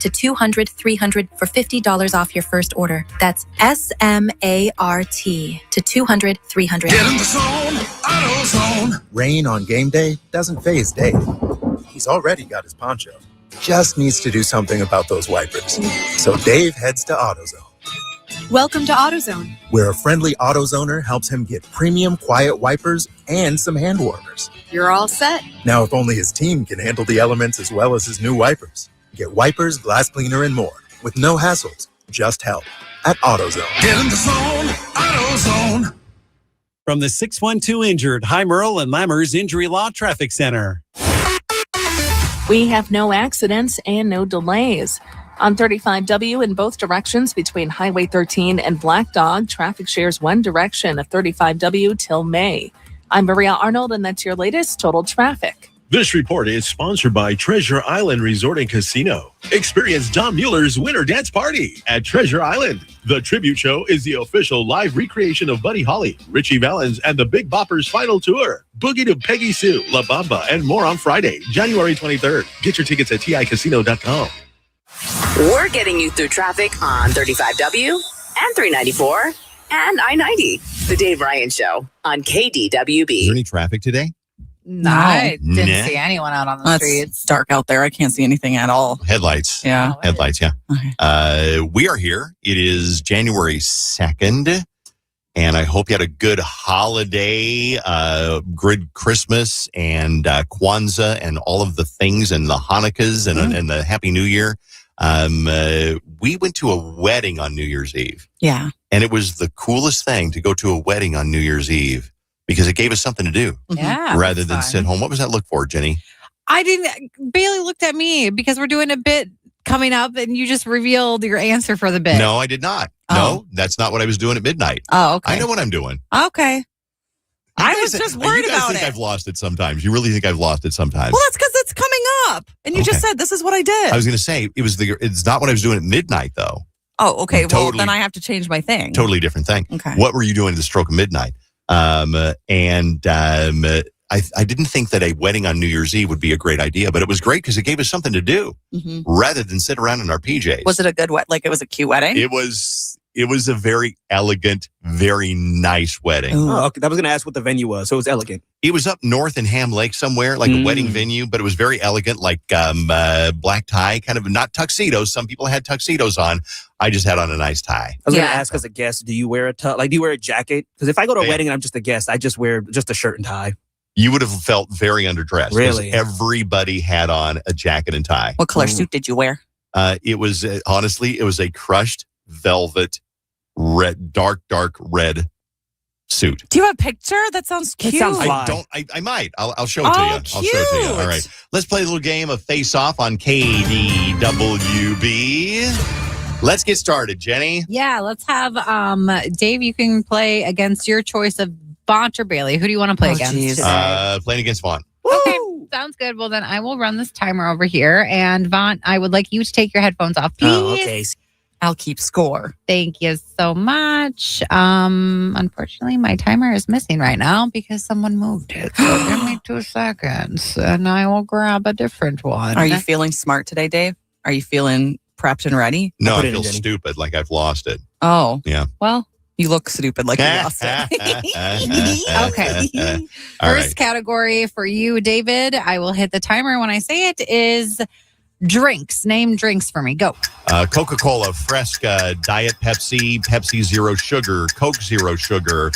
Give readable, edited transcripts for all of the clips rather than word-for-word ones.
to 200, 300 for $50 off your first order. That's SMART to 200, 300. Get in the zone, AutoZone. Rain on game day doesn't faze Dave. He's already got his poncho. Just needs to do something about those wipers. So Dave heads to AutoZone. Welcome to AutoZone, where a friendly AutoZoner helps him get premium quiet wipers and some hand warmers. You're all set. Now, if only his team can handle the elements as well as his new wipers. Get wipers, glass cleaner, and more with no hassles, just help at AutoZone. Get in the zone, AutoZone. From the 612 Injured, High Merle and Lammers Injury Law Traffic Center. We have no accidents and no delays. On 35W in both directions between Highway 13 and Black Dog, traffic shares one direction of 35W till May. I'm Maria Arnold, and that's your latest total traffic. This report is sponsored by Treasure Island Resort and Casino. Experience Don Mueller's Winter Dance Party at Treasure Island. The tribute show is the official live recreation of Buddy Holly, Richie Valens, and the Big Boppers' final tour. Boogie to Peggy Sue, La Bamba, and more on Friday, January 23rd. Get your tickets at TICasino.com. We're getting you through traffic on 35W and 394 and I-90. The Dave Ryan Show on KDWB. Is there any traffic today? No, I didn't see anyone out on the streets. It's dark out there. I can't see anything at all. Headlights. Yeah. Headlights, yeah. Okay. We are here. It is January 2nd, and I hope you had a good holiday, good Christmas, and Kwanzaa, and all of the things, and the Hanukkahs, and the Happy New Year. We went to a wedding on New Year's Eve. Yeah. And it was the coolest thing to go to a wedding on New Year's Eve because it gave us something to do. Yeah. Rather than sit home. What was that look for, Jenny? I didn't. Bailey looked at me because we're doing a bit coming up and you just revealed your answer for the bit. No, I did not. No, that's not what I was doing at midnight. Oh, okay. I know what I'm doing. Okay. I was just worried you guys about think it. I've lost it sometimes. You really think I've lost it sometimes? Well, that's because it's coming up. And you just said, this is what I did. I was going to say, it's not what I was doing at midnight, though. Oh, okay. Totally, well, then I have to change my thing. Totally different thing. Okay. What were you doing at the stroke of midnight? I didn't think that a wedding on New Year's Eve would be a great idea, but it was great because it gave us something to do rather than sit around in our PJs. Was it a good wedding? Like, it was a cute wedding? It was a very elegant, very nice wedding. Oh, okay. I was going to ask what the venue was, so it was elegant. It was up north in Ham Lake somewhere, like a wedding venue, but it was very elegant, like black tie, kind of not tuxedos. Some people had tuxedos on. I just had on a nice tie. I was going to ask as a guest, do you wear a do you wear a jacket? Because if I go to a wedding and I'm just a guest, I just wear just a shirt and tie. You would have felt very underdressed. Really? Everybody had on a jacket and tie. What color suit did you wear? It was, honestly, it was a crushed velvet, red, dark red suit. Do you have a picture? That sounds cute. I might. I'll show it to you. I'll show it to you. All right. Let's play a little game of Face Off on KDWB. Let's get started, Jenny. Yeah, let's have Dave, you can play against your choice of Vaughn or Bailey. Who do you want to play against today? Playing against Vaughn. Okay, sounds good. Well, then I will run this timer over here. And Vaughn, I would like you to take your headphones off, please. Oh, okay. I'll keep score. Thank you so much. Unfortunately, my timer is missing right now because someone moved it. So give me 2 seconds and I will grab a different one. Are you feeling smart today, Dave? Are you feeling prepped and ready? No, I feel stupid, like I've lost it. Oh. Yeah. Well, you look stupid like you lost it. Okay. First category for you, David. I will hit the timer when I say it is drinks. Name drinks for me. Go. Coca-Cola, Fresca, Diet Pepsi, Pepsi Zero Sugar, Coke Zero Sugar,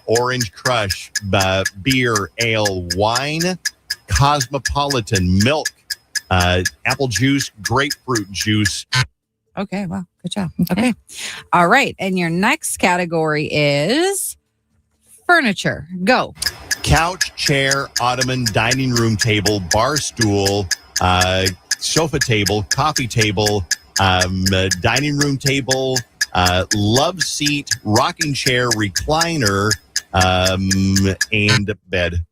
Orange Crush, beer, ale, wine, Cosmopolitan, milk, apple juice, grapefruit juice. Okay, wow. Good job. Okay. All right. And your next category is furniture. Go. Couch, chair, ottoman, dining room table, bar stool, sofa table, coffee table, dining room table, love seat, rocking chair, recliner, and bed.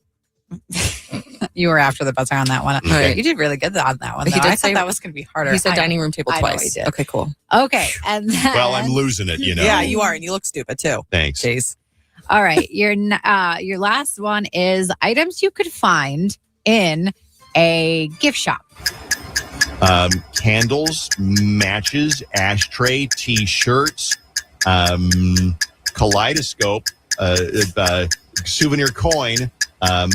You were after the buzzer on that one. Okay. You did really good on that one. He did I say thought that was going to be harder. He said dining room table I twice. know he did. Okay, cool. Okay. And then, Well, I'm losing it, you know. Yeah, you are, and you look stupid too. Thanks. Jeez. All right. Your last one is items you could find in a gift shop. candles, matches, ashtray, T-shirts, kaleidoscope, souvenir coin, a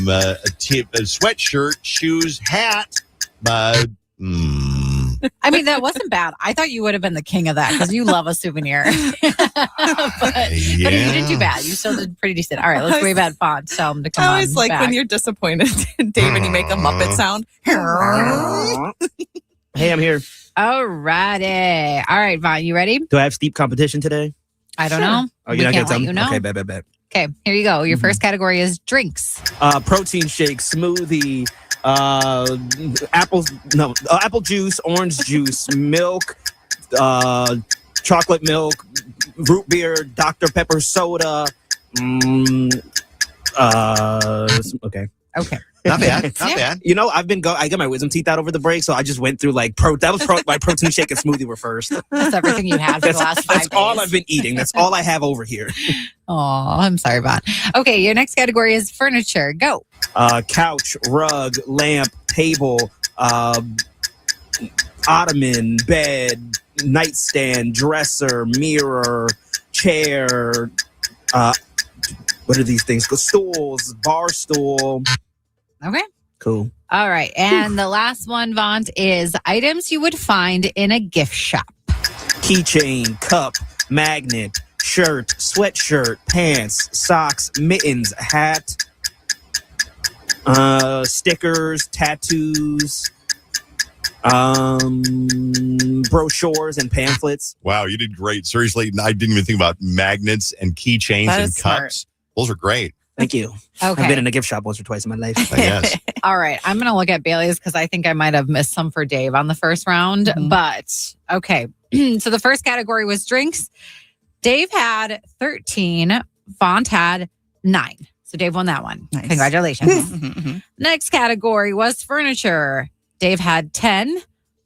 sweatshirt, shoes, hat. I mean, that wasn't bad. I thought you would have been the king of that because you love a souvenir. but you didn't do bad. You still did pretty decent. All right, let's wave at Font. Tell him to come on. I always like back. when you're disappointed, Dave, and you make a Muppet sound. Hey, I'm here. All righty. All right, Vaughn, you ready? Do I have steep competition today? I don't know. Oh, you're not can't gonna let tell me? you know. Okay, bet. Okay, here you go. Your first category is drinks. Protein shake, smoothie, apple juice, orange juice, milk, chocolate milk, root beer, Dr. Pepper soda. Okay. Not bad. Not bad. You know, I got my wisdom teeth out over the break, so I just went through my protein shake and smoothie were first. That's everything you had for the last 5 days. That's all I've been eating. That's all I have over here. Oh, I'm sorry, Vaughn. Okay, your next category is furniture. Go. Couch, rug, lamp, table, ottoman, bed, nightstand, dresser, mirror, chair. What are these things? Stools, bar stool. Okay. Cool. All right. And the last one, Vaughn, is items you would find in a gift shop. Keychain, cup, magnet, shirt, sweatshirt, pants, socks, mittens, hat, stickers, tattoos, brochures and pamphlets. Wow, you did great. Seriously, I didn't even think about magnets and keychains and cups. Those are great. Thank you. Okay. I've been in a gift shop once or twice in my life. Yes. All right. I'm going to look at Bailey's because I think I might have missed some for Dave on the first round. Mm-hmm. But okay. So the first category was drinks. Dave had 13. Font had 9. So Dave won that one. Nice. Congratulations. Next category was furniture. Dave had 10.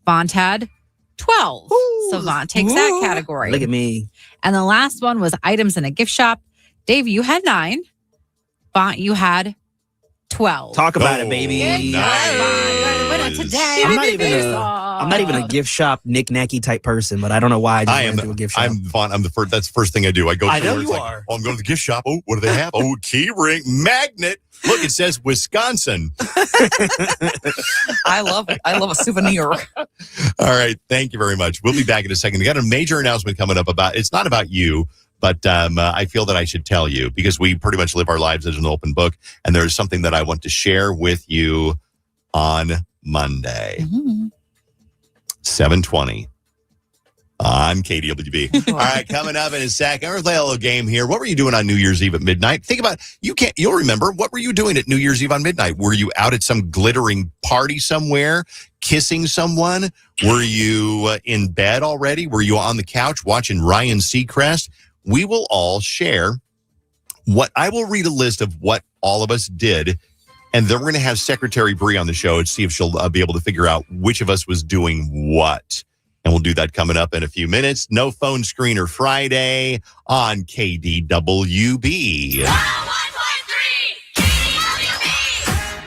Font had 12. So Vaughn takes that category. Look at me. And the last one was items in a gift shop. Dave, you had 9. Font, you had 12. Talk about it, baby. Nice. Today. I'm not even a gift shop knick-knacky type person, but I don't know why I just went to a gift shop. I'm the first. That's the first thing I do. I go. I know somewhere, you it's are. Like, oh, I'm going to the gift shop. Oh, what do they have? Oh, key ring, magnet. Look, it says Wisconsin. I love it. I love a souvenir. All right, thank you very much. We'll be back in a second. We got a major announcement coming up about. It's not about you. But I feel that I should tell you because we pretty much live our lives as an open book. And there's something that I want to share with you on Monday, 7:20 on KDWB. All right, coming up in a second. We're playing a little game here. What were you doing on New Year's Eve at midnight? Think about you'll remember. What were you doing at New Year's Eve on midnight? Were you out at some glittering party somewhere, kissing someone? Were you in bed already? Were you on the couch watching Ryan Seacrest? We will all share I will read a list of what all of us did, and then we're going to have Secretary Bree on the show and see if she'll be able to figure out which of us was doing what. And we'll do that coming up in a few minutes. No Phone Screener Friday on KDWB.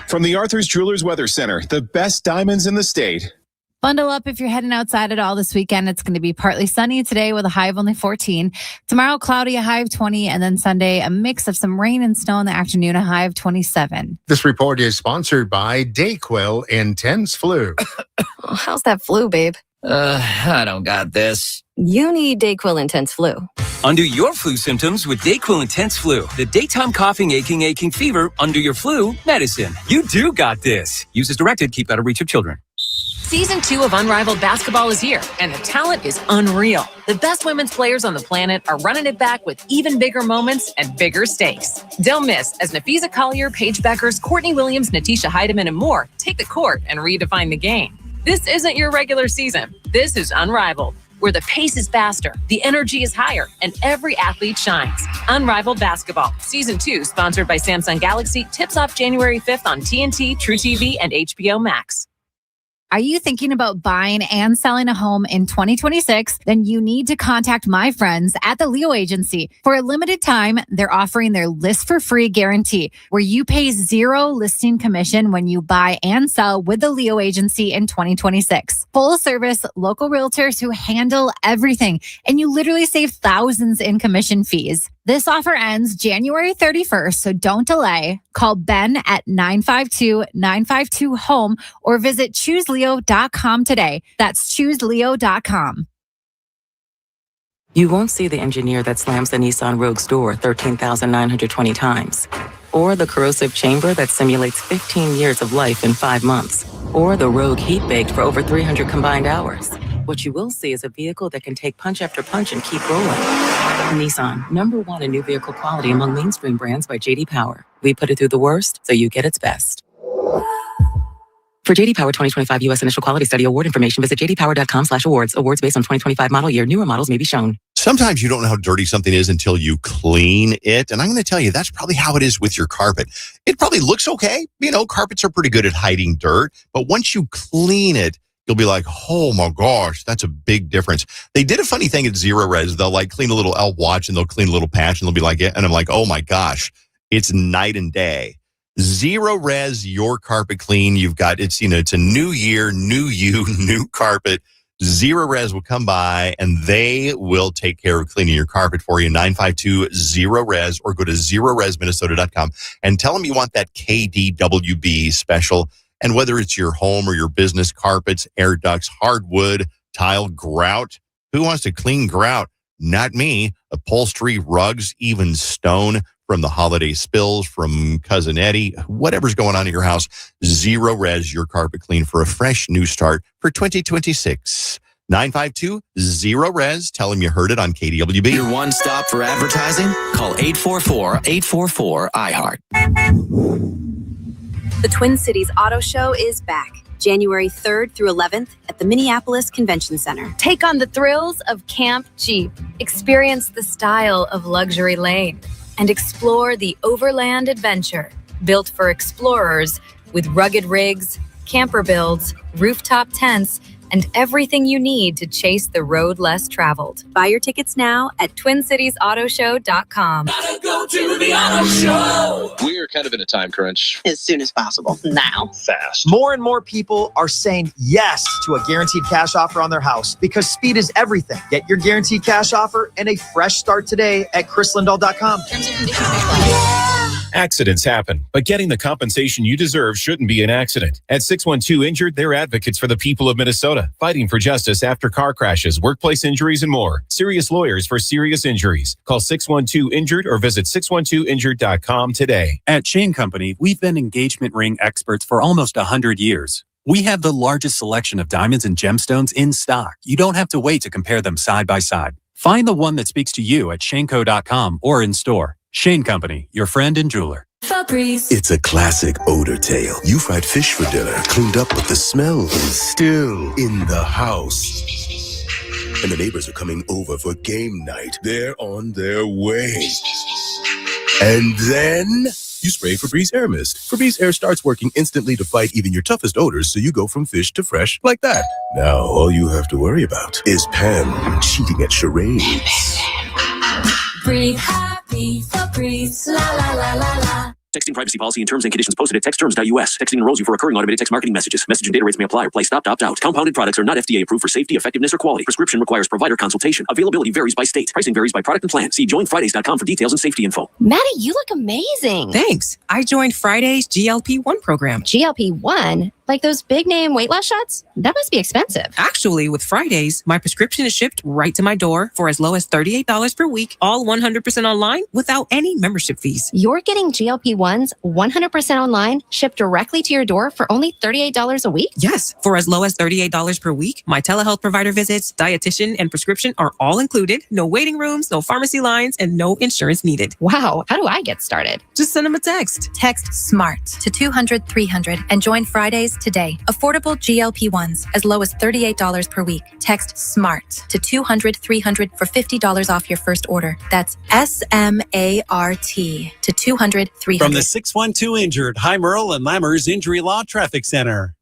From the Arthur's Jewelers Weather Center, the best diamonds in the state. Bundle up if you're heading outside at all this weekend. It's going to be partly sunny today with a high of only 14. Tomorrow, cloudy, a high of 20. And then Sunday, a mix of some rain and snow in the afternoon, a high of 27. This report is sponsored by DayQuil Intense Flu. How's that flu, babe? I don't got this. You need DayQuil Intense Flu. Undo your flu symptoms with DayQuil Intense Flu, the daytime coughing, aching fever under your flu medicine. You do got this. Use as directed. Keep out of reach of children. Season 2 of Unrivaled Basketball is here, and the talent is unreal. The best women's players on the planet are running it back with even bigger moments and bigger stakes. Don't miss as Nafisa Collier, Paige Beckers, Courtney Williams, Natisha Heidemann, and more take the court and redefine the game. This isn't your regular season. This is Unrivaled, where the pace is faster, the energy is higher, and every athlete shines. Unrivaled Basketball, Season 2, sponsored by Samsung Galaxy, tips off January 5th on TNT, True TV, and HBO Max. Are you thinking about buying and selling a home in 2026? Then you need to contact my friends at the Leo Agency. For a limited time, they're offering their list for free guarantee, where you pay zero listing commission when you buy and sell with the Leo Agency in 2026. Full service local realtors who handle everything, and you literally save thousands in commission fees. This offer ends January 31st, so don't delay. Call Ben at 952-952-HOME or visit chooseleo.com today. That's chooseleo.com. You won't see the engineer that slams the Nissan Rogue's door 13,920 times, or the corrosive chamber that simulates 15 years of life in 5 months, or the Rogue heat-baked for over 300 combined hours. What you will see is a vehicle that can take punch after punch and keep rolling. Nissan, #1 in new vehicle quality among mainstream brands by J.D. Power. We put it through the worst so you get its best. For J.D. Power 2025 U.S. Initial Quality Study Award information, visit jdpower.com/awards. Awards based on 2025 model year. Newer models may be shown. Sometimes you don't know how dirty something is until you clean it. And I'm going to tell you, that's probably how it is with your carpet. It probably looks okay. You know, carpets are pretty good at hiding dirt. But once you clean it, you'll be like, oh my gosh, that's a big difference. They did a funny thing at Zero Res. They'll like clean a little elf watch and they'll clean a little patch and they'll be like, and I'm like, oh my gosh, it's night and day. Zero Res, your carpet clean. You've got, it's a new year, new you, new carpet. Zero Res will come by and they will take care of cleaning your carpet for you. 952-ZERO-RES, or go to ZeroResMinnesota.com and tell them you want that KDWB special. And whether it's your home or your business, carpets, air ducts, hardwood, tile, grout. Who wants to clean grout? Not me. Upholstery, rugs, even stone from the holiday spills, from Cousin Eddie, whatever's going on in your house. Zero Res, your carpet clean for a fresh new start for 2026. 952-ZERO-RES. Tell them you heard it on KDWB. Your one stop for advertising? Call 844-844-iHeart. The Twin Cities Auto Show is back, January 3rd through 11th at the Minneapolis Convention Center. Take on the thrills of Camp Jeep, experience the style of Luxury Lane, and explore the overland adventure built for explorers with rugged rigs, camper builds, rooftop tents, and everything you need to chase the road less traveled. Buy your tickets now at TwinCitiesAutoShow.com. Gotta go to the auto show. We're kind of in a time crunch. As soon as possible. Now. Fast. More and more people are saying yes to a guaranteed cash offer on their house because speed is everything. Get your guaranteed cash offer and a fresh start today at chrislindahl.com. Accidents happen, but getting the compensation you deserve shouldn't be an accident. At 612 Injured, they're advocates for the people of Minnesota, fighting for justice after car crashes, workplace injuries, and more. Serious lawyers for serious injuries. Call 612-INJURED or visit 612injured.com today. At Shane Company, we've been engagement ring experts for almost 100 years. We have the largest selection of diamonds and gemstones in stock. You don't have to wait to compare them side by side. Find the one that speaks to you at shaneco.com or in store. Shane Company, your friend and jeweler. Febreze. It's a classic odor tale. You fried fish for dinner, cleaned up, but the smell is still in the house. And the neighbors are coming over for game night. They're on their way. And then you spray Febreze Air Mist. Febreze Air starts working instantly to fight even your toughest odors, so you go from fish to fresh like that. Now all you have to worry about is Pam cheating at charades. Breathe happy, Febreze, la la la la la. Texting privacy policy and terms and conditions posted at textterms.us. Texting enrolls you for recurring automated text marketing messages. Message and data rates may apply or play stopped, opt out. Compounded products are not FDA approved for safety, effectiveness, or quality. Prescription requires provider consultation. Availability varies by state. Pricing varies by product and plan. See joinfridays.com for details and safety info. Maddie, you look amazing. Thanks. I joined Friday's GLP-1 program. GLP-1? Like those big name weight loss shots? That must be expensive. Actually, with Fridays, my prescription is shipped right to my door for as low as $38 per week, all 100% online without any membership fees. You're getting GLP-1s 100% online, shipped directly to your door for only $38 a week? Yes, for as low as $38 per week. My telehealth provider visits, dietitian, and prescription are all included. No waiting rooms, no pharmacy lines, and no insurance needed. Wow, how do I get started? Just send them a text. Text SMART to 200-300 and join Fridays today. Affordable GLP-1s as low as $38 per week. Text SMART to 200-300 for $50 off your first order. That's SMART to 200-300. From the 612 Injured, High Merle and Lammers Injury Law Traffic Center.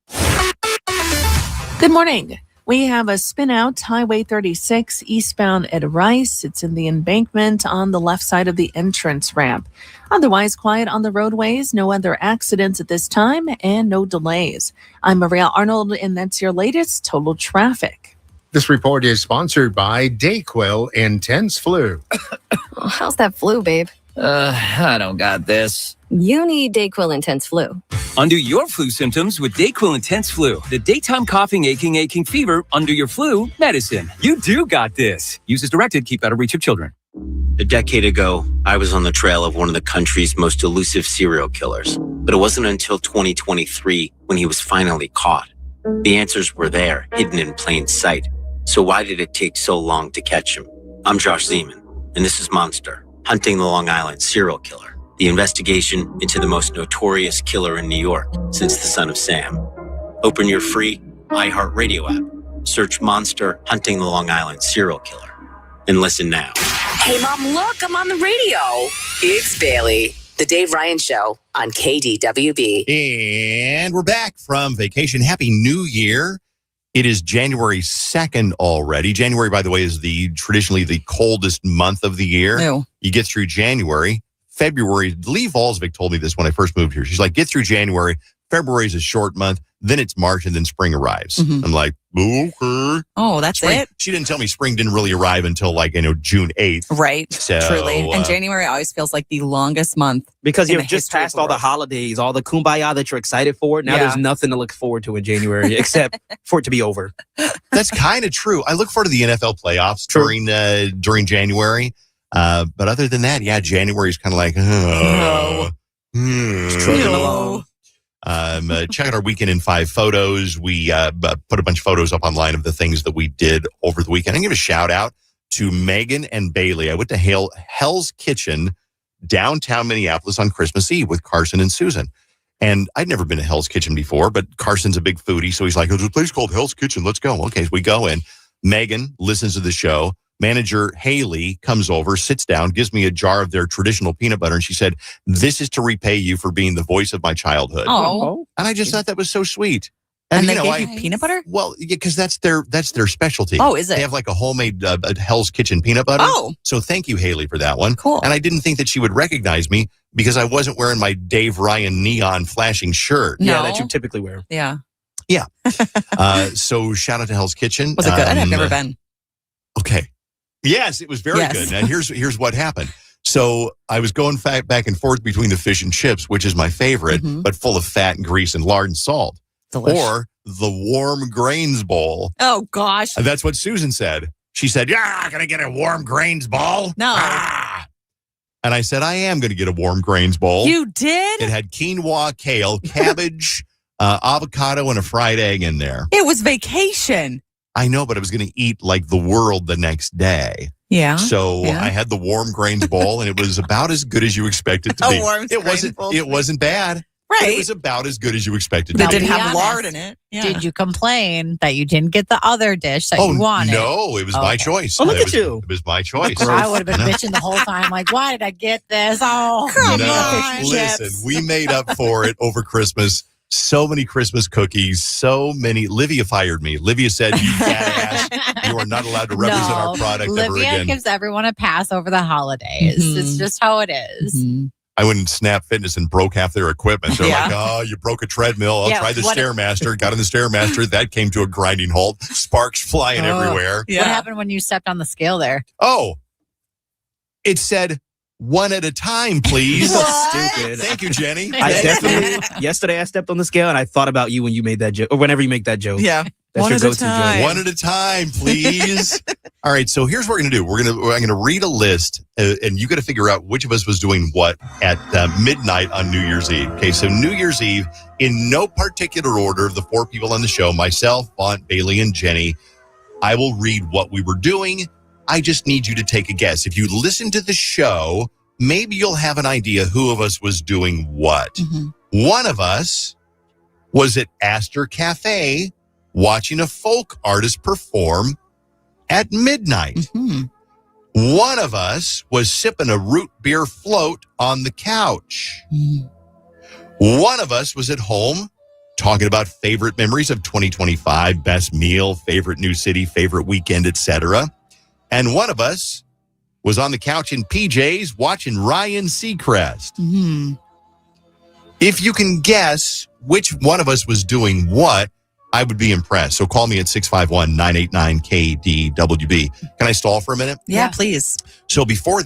Good morning. We have a spin out Highway 36 eastbound at Rice. It's in the embankment on the left side of the entrance ramp. Otherwise quiet on the roadways. No other accidents at this time and no delays. I'm Maria Arnold, and that's your latest total traffic. This report is sponsored by Dayquil Intense Flu. How's that flu, babe? I don't got this. You need Dayquil Intense Flu. Undo your flu symptoms with Dayquil Intense Flu, the daytime coughing, aching fever under your flu medicine. You do got this. Use as directed. Keep out of reach of children. A decade ago, I was on the trail of one of the country's most elusive serial killers. But it wasn't until 2023 when he was finally caught. The answers were there, hidden in plain sight. So why did it take so long to catch him? I'm Josh Zeman, and this is Monster, Hunting the Long Island Serial Killer. The investigation into the most notorious killer in New York since the son of Sam. Open your free iHeartRadio app. Search Monster Hunting the Long Island Serial Killer. And listen now. Hey, Mom, look, I'm on the radio. It's Bailey, the Dave Ryan Show on KDWB. And we're back from vacation. Happy New Year. It is January 2nd already. January, by the way, is traditionally the coldest month of the year. Ew. You get through January. February, Lee Valsvik told me this when I first moved here. She's like, get through January. February is a short month. Then it's March, and then spring arrives. I'm like, okay. Oh, that's spring. it? She didn't tell me spring didn't really arrive until June 8th. Right. So, truly. And January always feels like the longest month. Because you've just passed all the holidays, all the kumbaya that you're excited for. Now there's nothing to look forward to in January except for it to be over. That's kind of true. I look forward to the NFL playoffs during January. But other than that, January is kind of like, check out our Weekend in 5 photos. We put a bunch of photos up online of the things that we did over the weekend. I give a shout out to Megan and Bailey. I went to Hell's Kitchen, downtown Minneapolis on Christmas Eve with Carson and Susan. And I'd never been to Hell's Kitchen before, but Carson's a big foodie. So he's like, there's a place called Hell's Kitchen. Let's go. Okay, so we go in. Megan listens to the show. Manager Haley comes over, sits down, gives me a jar of their traditional peanut butter. And she said, this is to repay you for being the voice of my childhood. Oh. And I just thought that was so sweet. And they gave you peanut butter? Well, because that's their specialty. Oh, is it? They have like a homemade Hell's Kitchen peanut butter. Oh. So thank you, Haley, for that one. Cool. And I didn't think that she would recognize me because I wasn't wearing my Dave Ryan neon flashing shirt. No. Yeah, that you typically wear. Yeah. Yeah. So shout out to Hell's Kitchen. Was it good? I've never been. Okay. Yes, it was very good. And here's what happened. So I was going back and forth between the fish and chips, which is my favorite, but full of fat and grease and lard and salt. Delicious. Or the warm grains bowl. Oh, gosh. And that's what Susan said. She said, you're not going to get a warm grains bowl? No. Ah. And I said, I am going to get a warm grains bowl. You did? It had quinoa, kale, cabbage, avocado, and a fried egg in there. It was vacation. I know, but I was going to eat like the world the next day. Yeah. So I had the warm grains bowl, and it was about as good as you expect it to be. It wasn't bad. Right. It was about as good as you expected. It didn't have lard in it. Yeah. Did you complain that you didn't get the other dish that you wanted? No, it was my choice. Oh, look at you. It was my choice. I would have been bitching the whole time. Like, why did I get this? Oh, come on. Listen, we made up for it over Christmas. So many Christmas cookies, so many. Livia fired me. Livia said, you fat ass, you are not allowed to represent our product ever again. Livia gives everyone a pass over the holidays. It's just how it is. I went in Snap Fitness and broke half their equipment. They're like, oh, you broke a treadmill. I'll try the Stairmaster. Got in the Stairmaster. That came to a grinding halt. Sparks flying everywhere. Yeah. What happened when you stepped on the scale there? Oh, it said, one at a time, please. Stupid. Thank you, Jenny. Yesterday I stepped on the scale and I thought about you when you made that joke, or whenever you make that joke. Yeah. That's one your at a go-to time. joke. One at a time, please. All right, so here's what we're going to do. I'm going to read a list, and you got to figure out which of us was doing what at midnight on New Year's Eve. Okay, so New Year's Eve, in no particular order of the 4 people on the show, myself, Font, Bailey, and Jenny, I will read what we were doing. I just need you to take a guess. If you listen to the show, maybe you'll have an idea who of us was doing what. One of us was at Astor Cafe watching a folk artist perform at midnight. One of us was sipping a root beer float on the couch. One of us was at home talking about favorite memories of 2025, best meal, favorite new city, favorite weekend, etc. And one of us was on the couch in PJs watching Ryan Seacrest. Mm-hmm. If you can guess which one of us was doing what, I would be impressed. So call me at 651-989-KDWB. Can I stall for a minute? Yeah, please. So before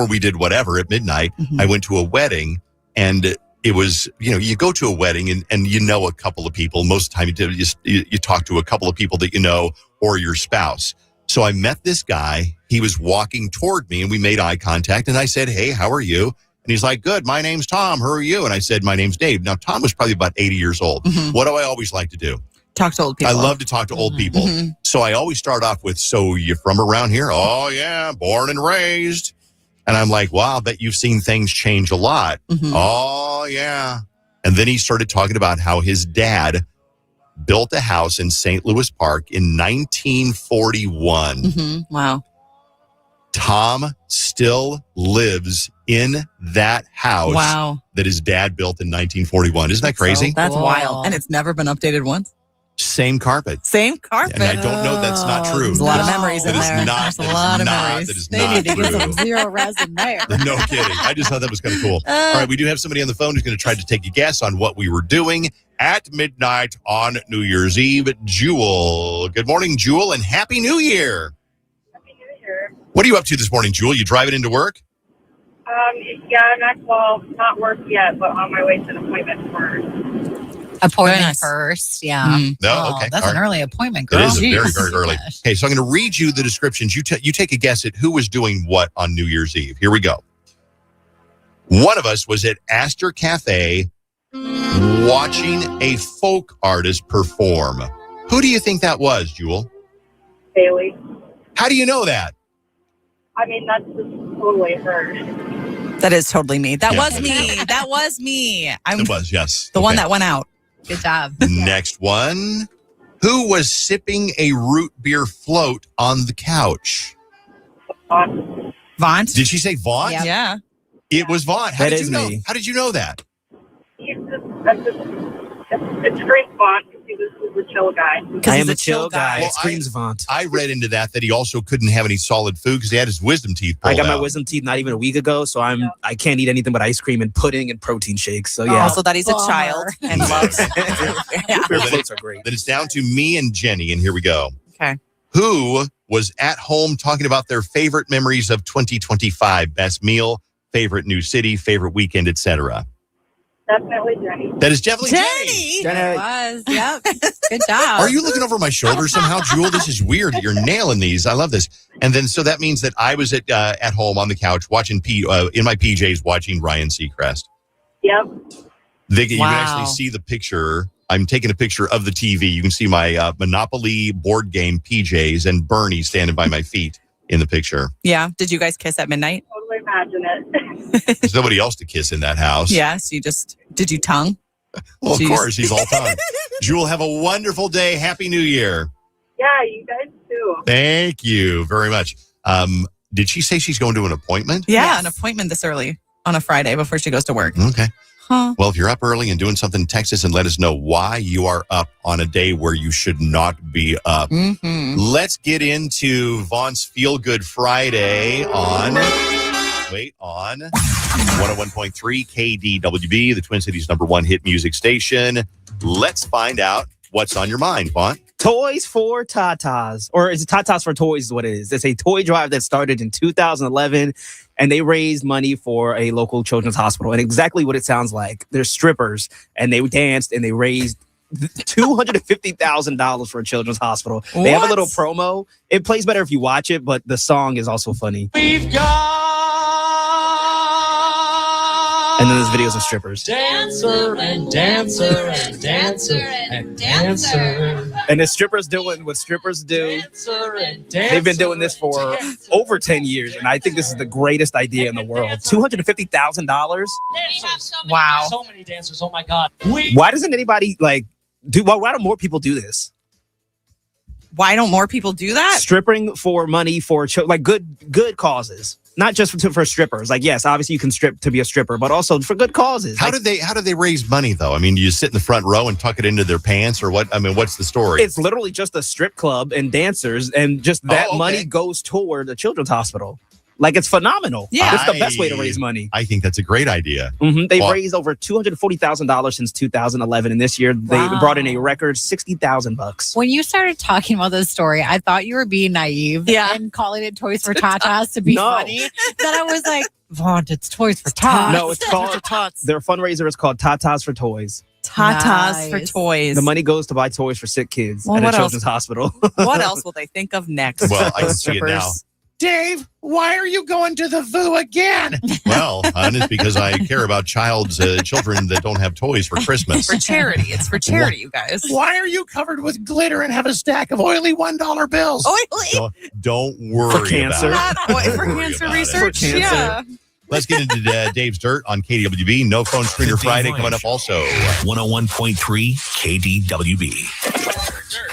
we did whatever at midnight, I went to a wedding, and it was, you go to a wedding and you know a couple of people. Most of the time you talk to a couple of people that you know or your spouse. So I met this guy. He was walking toward me and we made eye contact and I said, "Hey, how are you?" And he's like, "Good, my name's Tom. Who are you?" And I said, "My name's Dave." Now, Tom was probably about 80 years old. What do I always like to do? Talk to old people. I love to talk to old people. So I always start off with, "So you from around here?" "Oh, yeah, born and raised." And I'm like, "Wow, I bet you've seen things change a lot." "Oh, yeah." And then he started talking about how his dad built a house in St. Louis Park in 1941. Wow. Tom still lives in that house that his dad built in 1941. Isn't that crazy? That's wild. And it's never been updated once? Same carpet. Same carpet. And I don't know that's not true. There's a lot of memories in there. There's a lot of memories. That is They not need to get true. some zero res in there. No kidding. I just thought that was kind of cool. All right, we do have somebody on the phone who's going to try to take a guess on what we were doing at midnight on New Year's Eve. Jewel. Good morning, Jewel, and Happy New Year. Happy New Year. What are you up to this morning, Jewel? You driving into work? Not work yet, but on my way to an appointment for Appointment first, yeah. No, okay. That's All an right. early appointment, girl. It is very, Jeez. very early. Okay, so I'm going to read you the descriptions. You take a guess at who was doing what on New Year's Eve. Here we go. One of us was at Astor Cafe watching a folk artist perform. Who do you think that was, Jewel? Bailey. How do you know that? I mean, that's just totally her. That is totally me. That Yeah. was me. That was me. It was, yes. The one Okay. that went out. Good job. Next one. Who was sipping a root beer float on the couch? Vaunt. Did she say Vaunt? Yep. Yeah. It was Vaunt. How That did is you know? me. How did you know that? It's great font because he was a chill guy. I am a chill guy. Well, It screams Vaunt. I read into that he also couldn't have any solid food because he had his wisdom teeth I pulled got my out. wisdom teeth not even a week ago, so I can't eat anything but ice cream and pudding and protein shakes. So yeah. Also that he's a child and loves. Beer floats are great. Then it's down to me and Jenny, and here we go. Okay. Who was at home talking about their favorite memories of 2025? Best meal, favorite new city, favorite weekend, etc. Definitely Jenny. That is definitely Jenny. It was. Yep. Good job. Are you looking over my shoulder somehow, Jewel? This is weird. You're nailing these. I love this. And then, so that means that I was at home on the couch watching in my PJs watching Ryan Seacrest. Yep. You can actually see the picture. I'm taking a picture of the TV. You can see my Monopoly board game PJs and Bernie standing by my feet in the picture. Yeah. Did you guys kiss at midnight? Totally imagine it. There's nobody else to kiss in that house. Yes. Did you tongue? Well, of course, he's all tongue. Jewel, have a wonderful day. Happy New Year. Yeah, you guys too. Thank you very much. Did she say she's going to an appointment? Yeah, an appointment this early on a Friday before she goes to work. Okay. Huh. Well, if you're up early and doing something, text us and let us know why you are up on a day where you should not be up. Let's get into Vaughn's Feel Good Friday on 101.3 KDWB, the Twin Cities' #1 hit music station. Let's find out what's on your mind, Vaughn. Toys for Tatas, or is it Tatas for Toys is what it is. It's a toy drive that started in 2011, and they raised money for a local children's hospital. And exactly what it sounds like. They're strippers, and they danced, and they raised $250,000 for a children's hospital. They have a little promo. It plays better if you watch it, but the song is also funny. We've got And then there's videos of strippers. dancer and dancer and dancer and dancer. And the strippers doing what strippers do. Dancer and They've been doing this for over 10 years, and I think this is the greatest idea in the world. $250,000? Wow. So many dancers. Oh my God. Why doesn't anybody why don't more people do this? Why don't more people do that? Stripping for money for good causes. not just for strippers. Like, yes, obviously you can strip to be a stripper, but also for good causes. How do they raise money though? I mean, do you sit in the front row and tuck it into their pants, or what? I mean, what's the story? It's literally just a strip club and dancers, and just that money goes toward the children's hospital. Like, it's phenomenal. Yeah. It's the best way to raise money. I think that's a great idea. They've raised over $240,000 since 2011, and this year they brought in a record $60,000. When you started talking about this story, I thought you were being naive and calling it Toys for Tatas to be funny. Then I was like, Vaughn, it's Toys for Tots. No, it's called their fundraiser is called Tatas for Toys. Tatas for toys. The money goes to buy toys for sick kids at a children's hospital. What else will they think of next? Well, I can see it now. Dave, why are you going to the VU again? Well, it's because I care about children that don't have toys for Christmas. For charity. It's for charity, you guys. Why are you covered with glitter and have a stack of oily $1 bills? Oily? Don't worry For cancer. about it. For cancer research? For cancer. Yeah. Let's get into Dave's Dirt on KDWB. No Phone Screener Friday coming up also. 101.3 KDWB.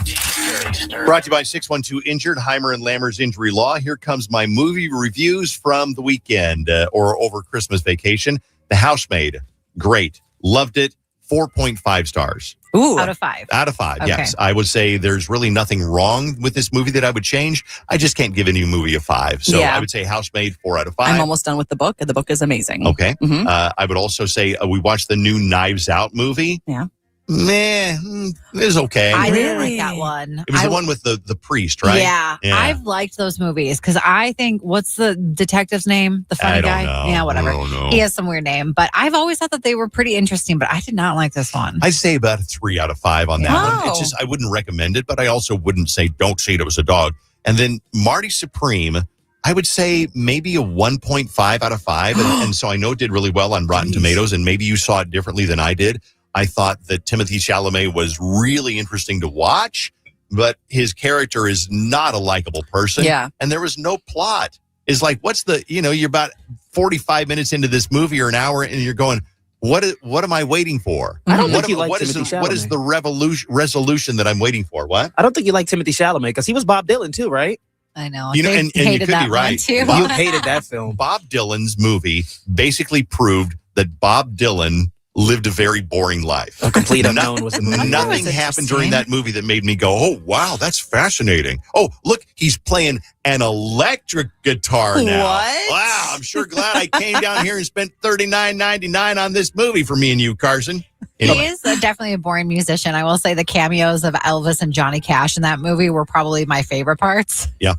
Brought to you by 612 Injured, Heimer and Lammer's Injury Law. Here comes my movie reviews from the weekend or over Christmas vacation. The Housemaid, great. Loved it. 4.5 stars. Ooh. Out of 5. Out of 5, Okay. yes. I would say there's really nothing wrong with this movie that I would change. I just can't give any movie a 5. So Yeah. I would say Housemaid, 4 out of 5. I'm almost done with the book, and the book is amazing. Okay. Mhm. I would also say we watched the new Knives Out movie. Yeah. Meh, it was okay. I didn't like that one. It was the one with the priest, right? Yeah. I've liked those movies because I think, what's the detective's name? The funny I don't guy? know. Yeah, whatever. I don't know. He has some weird name, but I've always thought that they were pretty interesting, but I did not like this one. I'd say about a 3 out of 5 on that one. It's Oh. just, I wouldn't recommend it, but I also wouldn't say don't see it was a dog. And then Marty Supreme, I would say maybe a 1.5 out of 5. And so I know it did really well on Rotten Tomatoes, and maybe you saw it differently than I did. I thought that Timothée Chalamet was really interesting to watch, but his character is not a likable person. Yeah. And there was no plot. It's like, you're about 45 minutes into this movie or an hour, and you're going, what am I waiting for? I don't think you what like is Timothée what is the resolution that I'm waiting for? What? I don't think you like Timothée Chalamet because he was Bob Dylan too, right? I know. You know, They and you hated could that be right. one too. You hated that film. Bob Dylan's movie basically proved that Bob Dylan lived a very boring life. A complete unknown was the movie. Nothing happened during that movie that made me go, oh, wow, that's fascinating. Oh, look, he's playing an electric guitar now. What? Wow, I'm sure glad I came down here and spent $39.99 on this movie for me and you, Carson. Anyway. He is definitely a boring musician. I will say the cameos of Elvis and Johnny Cash in that movie were probably my favorite parts. Yeah.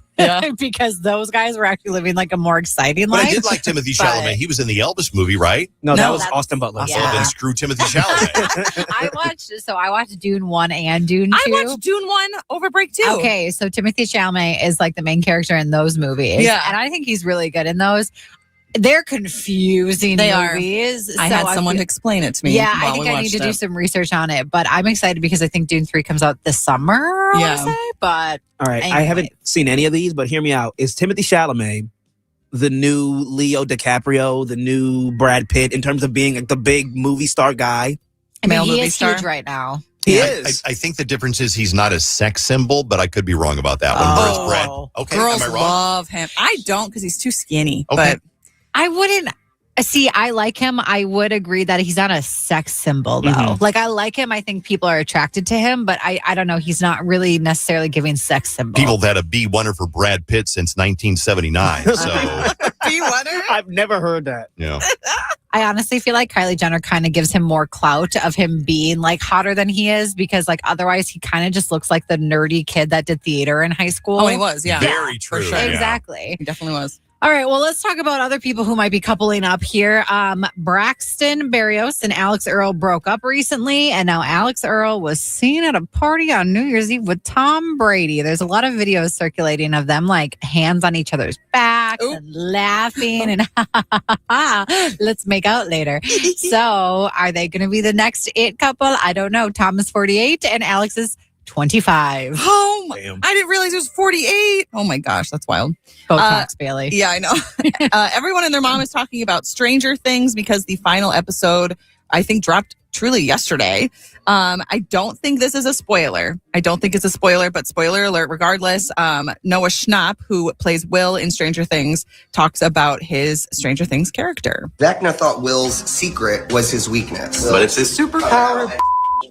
Because those guys were actually living like a more exciting But life. I did like Timothée Chalamet. He was in the Elvis movie, right? No, that was that's- Austin Butler. Well, then screw Timothée Chalamet. I watched Dune 1 and Dune 2. I watched Dune 1 over break too. Okay, so Timothée Chalamet is like the main character in those movies. Yeah. And I think he's really good in those. They're confusing They are. movies. I had someone to explain it to me. Yeah, I while think we I need watched to do it. some research on it, but I'm excited because I think Dune 3 comes out this summer, I wanna Yeah. say, but All right, I Anyway. haven't seen any of these, but hear me out. Is Timothée Chalamet the new Leo DiCaprio, the new Brad Pitt in terms of being like the big movie star guy? I mean, Male he movie is star? huge right now. He I- is. I think the difference is he's not a sex symbol, but I could be wrong about that one. Whereas Brad, okay, Girls am I wrong? love him. I don't because he's too skinny. Okay. But I wouldn't see. I like him. I would agree that he's not a sex symbol, though. Mhm. Like, I like him. I think people are attracted to him, but I don't know. He's not really necessarily giving sex symbol. People have had a B1er for Brad Pitt since 1979. So, I've never heard that. yeah. I honestly feel like Kylie Jenner kind of gives him more clout of him being like hotter than he is, because like otherwise he kind of just looks like the nerdy kid that did theater in high school. oh, he was. Yeah. Very true. For sure. Yeah. Exactly. He definitely was. All right, well, let's talk about other people who might be coupling up here. Braxton Berrios and Alex Earl broke up recently, and now Alex Earl was seen at a party on New Year's Eve with Tom Brady. There's a lot of videos circulating of them like hands on each other's backs and laughing and let's make out later. So are they going to be the next it couple? I don't know. Tom is 48 and Alex is 25. Oh, Damn. I didn't realize it was 48. Oh my gosh, that's wild. Botox, Bailey. Yeah, I know. Everyone and their mom is talking about Stranger Things because the final episode, I think, dropped truly yesterday. I don't think this is a spoiler. But spoiler alert regardless. Noah Schnapp, who plays Will in Stranger Things, talks about his Stranger Things character. Vecna thought Will's secret was his weakness. But it's his superpower.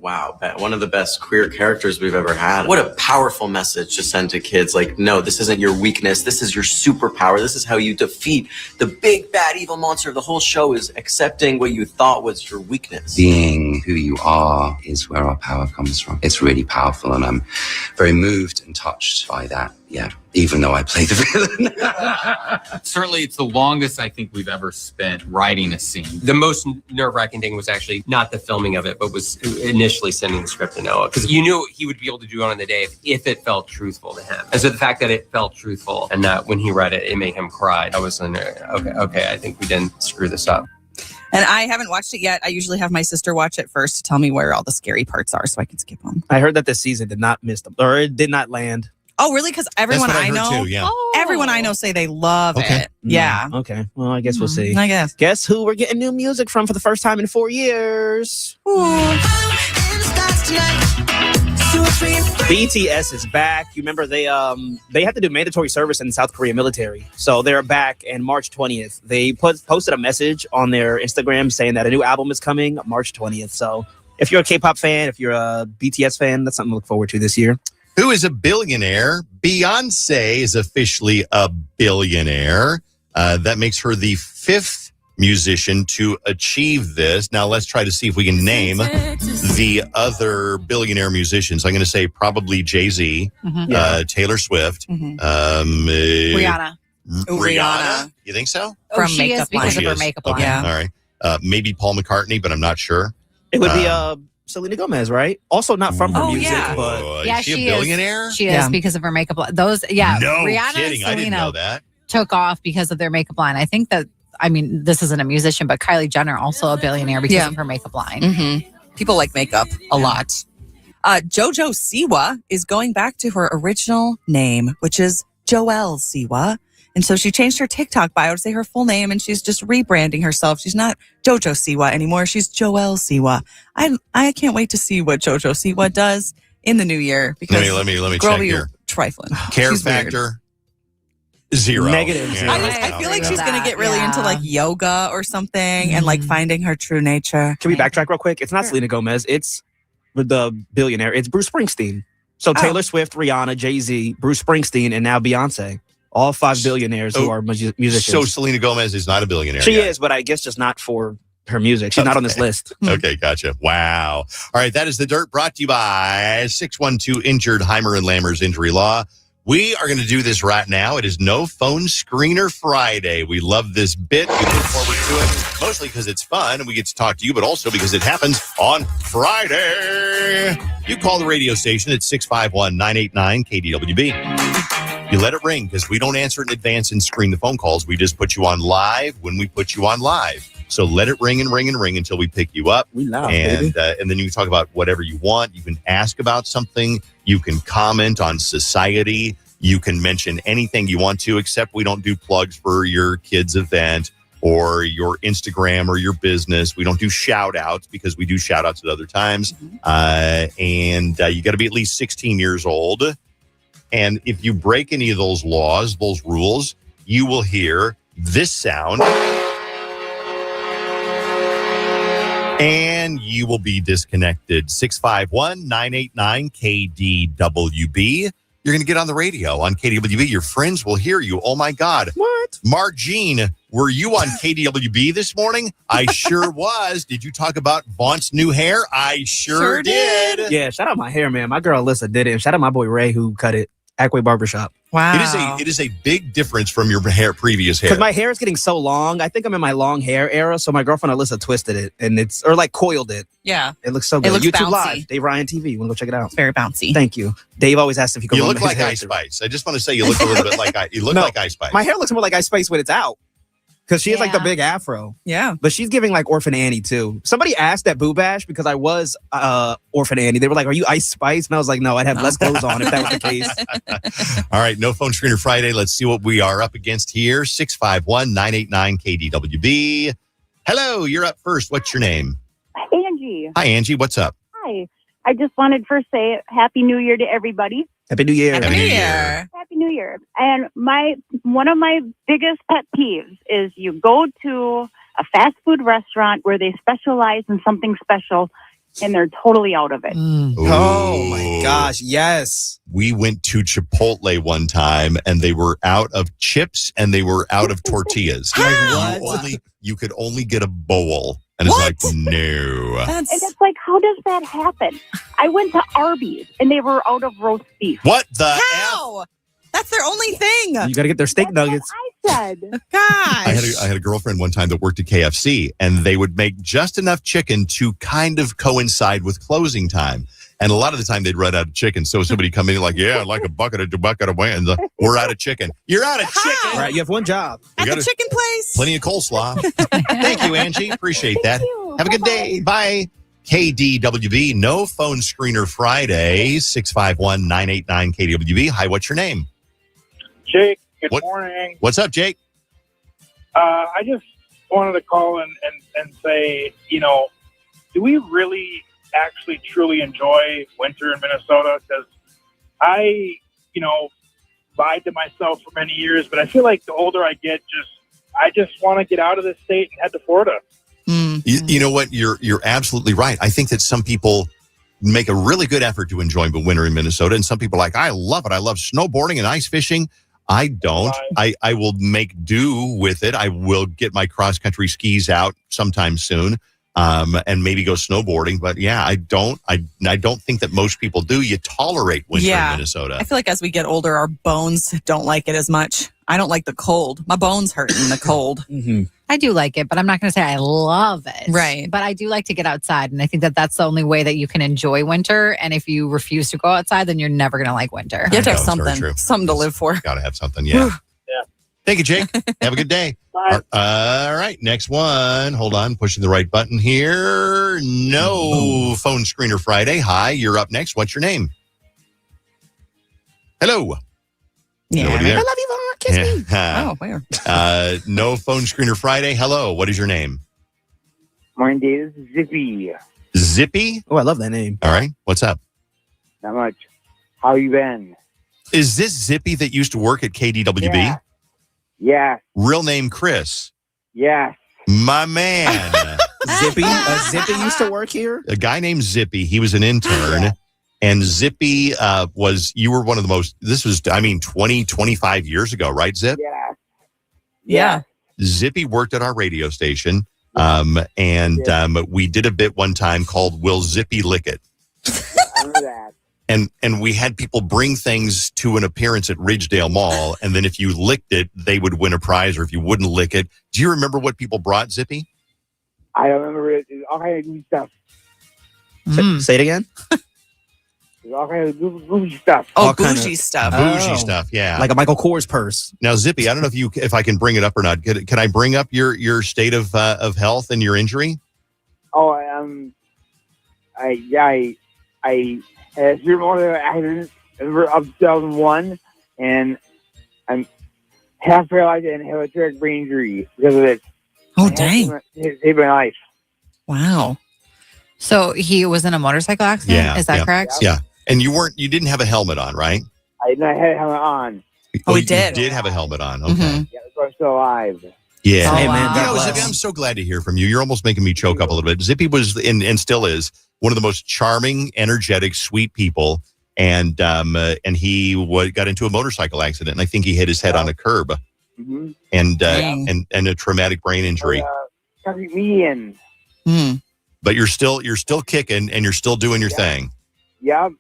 Wow, one of the best queer characters we've ever had. What a powerful message to send to kids. Like, no, this isn't your weakness. This is your superpower. This is how you defeat the big, bad, evil monster of the whole show, is accepting what you thought was your weakness. Being who you are is where our power comes from. It's really powerful, and I'm very moved and touched by that. Yeah, even though I play the villain. Certainly, it's the longest I think we've ever spent writing a scene. The most nerve-wracking thing was actually not the filming of it, but was initially sending the script to Noah, because you knew he would be able to do it on the day if it felt truthful to him. And so the fact that it felt truthful and that when he read it, it made him cry, I was in there, okay, I think we didn't screw this up. And I haven't watched it yet. I usually have my sister watch it first to tell me where all the scary parts are so I can skip them. I heard that this season did not miss them, or it did not land. Oh, really? Because everyone I know, everyone I know say they love it. Yeah. Okay. Well, I guess we'll see. I guess. Guess who we're getting new music from for the first time in 4 years? BTS is back. You remember they had to do mandatory service in the South Korea military, so they're back. And March 20th, they posted a message on their Instagram saying that a new album is coming March 20th. So if you're a K-pop fan, if you're a BTS fan, that's something to look forward to this year. Who is a billionaire? Beyonce is officially a billionaire. That makes her the 5th musician to achieve this. Now let's try to see if we can name the other billionaire musicians. I'm going to say probably Jay-Z, Taylor Swift, Rihanna. Rihanna. You think so? From she is because of her makeup line. Yeah. All right. Maybe Paul McCartney, but I'm not sure. It would be Selena Gomez, right? Also not from her music, but yeah, is she a billionaire? She is because of her makeup line. Those, yeah. No Rihanna kidding. and Selena I didn't know that. Took off because of their makeup line. I think that, I mean, this isn't a musician, but Kylie Jenner also a billionaire because of her makeup line. Mm-hmm. People like makeup a lot. JoJo Siwa is going back to her original name, which is Joelle Siwa. And so she changed her TikTok bio to say her full name, and she's just rebranding herself. She's not JoJo Siwa anymore. She's Joelle Siwa. I can't wait to see what JoJo Siwa does in the new year. Because let me girl, check here. Trifling. Care she's factor. Weird. 0. Negative. Yeah. I feel like she's going to get really into like yoga or something and like finding her true nature. Can we backtrack real quick? It's not Selena Gomez. It's the billionaire. It's Bruce Springsteen. So Taylor Swift, Rihanna, Jay-Z, Bruce Springsteen, and now Beyonce. All 5 billionaires who are musicians. So Selena Gomez is not a billionaire. She is, but I guess just not for her music. She's not on this list. Okay, gotcha. Wow. All right, that is The Dirt, brought to you by 612 Injured, Heimer and Lammer's Injury Law. We are going to do this right now. It is No Phone Screener Friday. We love this bit. We look forward to it, mostly because it's fun and we get to talk to you, but also because it happens on Friday. You call the radio station at 651-989-KDWB. You let it ring because we don't answer it in advance and screen the phone calls. We just put you on live when we put you on live. So let it ring and ring and ring until we pick you up. We love, and then you can talk about whatever you want. You can ask about something. You can comment on society. You can mention anything you want to, except we don't do plugs for your kids' event or your Instagram or your business. We don't do shout outs because we do shout outs at other times. And you got to be at least 16 years old. And if you break any of those laws, those rules, you will hear this sound. And you will be disconnected. 651-989-KDWB. You're going to get on the radio on KDWB. Your friends will hear you. Oh, my God. What? Margene, were you on KDWB this morning? I sure was. Did you talk about Vaughn's new hair? I sure did. Yeah, shout out my hair, man. My girl Alyssa did it. And shout out my boy Ray who cut it. Ackway Barbershop. Wow. It is a big difference from your previous hair. Because my hair is getting so long. I think I'm in my long hair era. So my girlfriend Alyssa twisted it and coiled it. Yeah. It looks so good. It looks YouTube bouncy. Live, Dave Ryan TV. You want to go check it out? It's very bouncy. Thank you. Dave always asks if you can. You look like Ice Spice. I just want to say you look a little bit like like Ice Spice. My hair looks more like Ice Spice when it's out. Because she has like the big afro. Yeah. But she's giving like Orphan Annie too. Somebody asked at Boo Bash because I was Orphan Annie. They were like, are you Ice Spice? And I was like, no, I'd have less clothes on if that was the case. All right. No Phone Screener Friday. Let's see what we are up against here. 651-989-KDWB. Hello. You're up first. What's your name? Angie. Hi, Angie. What's up? Hi. I just wanted to first say Happy New Year to everybody. Happy New Year. Happy New Year. Happy New Year. And one of my biggest pet peeves is you go to a fast food restaurant where they specialize in something special and they're totally out of it. Oh my gosh, yes. We went to Chipotle one time and they were out of chips and they were out of tortillas. You could only get a bowl. And it's like, no. And it's like, how does that happen? I went to Arby's and they were out of roast beef. What the How? That's their only thing. You got to get their steak nuggets. I said. Gosh. I had a girlfriend one time that worked at KFC, and they would make just enough chicken to kind of coincide with closing time. And a lot of the time they'd run out of chicken. So somebody come in like, yeah, I'd like a bucket of wings. We're out of chicken. You're out of chicken. Right, you have one job. At the chicken place. Plenty of coleslaw. Thank you, Angie. Appreciate that. Have a good day. Bye. KDWB, no phone screener Friday, 651-989 KDWB. Hi, what's your name? Jake, good morning. What's up, Jake? I just wanted to call and say, do we really actually truly enjoy winter in Minnesota? Because I, lied to myself for many years, but I feel like the older I get, I just want to get out of this state and head to Florida. You know what? You're absolutely right. I think that some people make a really good effort to enjoy the winter in Minnesota, and some people are like, I love it. I love snowboarding and ice fishing. I don't. I will make do with it. I will get my cross-country skis out sometime soon, and maybe go snowboarding. But yeah, I don't think that most people do. You tolerate winter in Minnesota. I feel like as we get older, our bones don't like it as much. I don't like the cold. My bones hurt in the cold. I do like it, but I'm not going to say I love it. Right. But I do like to get outside. And I think that that's the only way that you can enjoy winter. And if you refuse to go outside, then you're never going to like winter. You have to have something to live for. Got to have something, yeah. Thank you, Jake. Have a good day. Bye. All right, next one. Hold on, pushing the right button here. No phone screener Friday. Hi, you're up next. What's your name? Hello. Yeah. Nobody there? I love you, Vaughn. Kiss me. Oh, where? No phone screener Friday. Hello. What is your name? My name is Zippy. Zippy? Oh, I love that name. All right. What's up? Not much. How you been? Is this Zippy that used to work at KDWB? Yeah. Yes. Real name Chris. Yes. My man. Zippy used to work here? A guy named Zippy. He was an intern. And Zippy you were one of the most, this was, 20, 25 years ago, right, Zip? Yeah. Zippy worked at our radio station. We did a bit one time called Will Zippy Lick It? I remember that. And we had people bring things to an appearance at Ridgedale Mall. And then if you licked it, they would win a prize. Or if you wouldn't lick it. Do you remember what people brought, Zippy? I don't remember it. There's all kinds of new stuff. Say it again? There's all kinds of bougie stuff. Oh, bougie stuff. Bougie stuff, yeah. Like a Michael Kors purse. Now, Zippy, I don't know if I can bring it up or not. Can I bring up your state of health and your injury? Oh, I had a cerebral accident of 2001, and I'm half paralyzed and have a traumatic brain injury because of it. Oh, dang. It saved my life. Wow. So he was in a motorcycle accident? Yeah. Is that correct? Yeah. And you didn't have a helmet on, right? I had a helmet on. Oh, you did have a helmet on. Okay. Yeah, that's why I'm still alive. Yeah. Hey, man, Zippy, I'm so glad to hear from you. You're almost making me choke up a little bit. Zippy was and still is one of the most charming, energetic, sweet people. And he got into a motorcycle accident, and I think he hit his head on a curb, and a traumatic brain injury. But you're still kicking, and you're still doing your thing. Yep.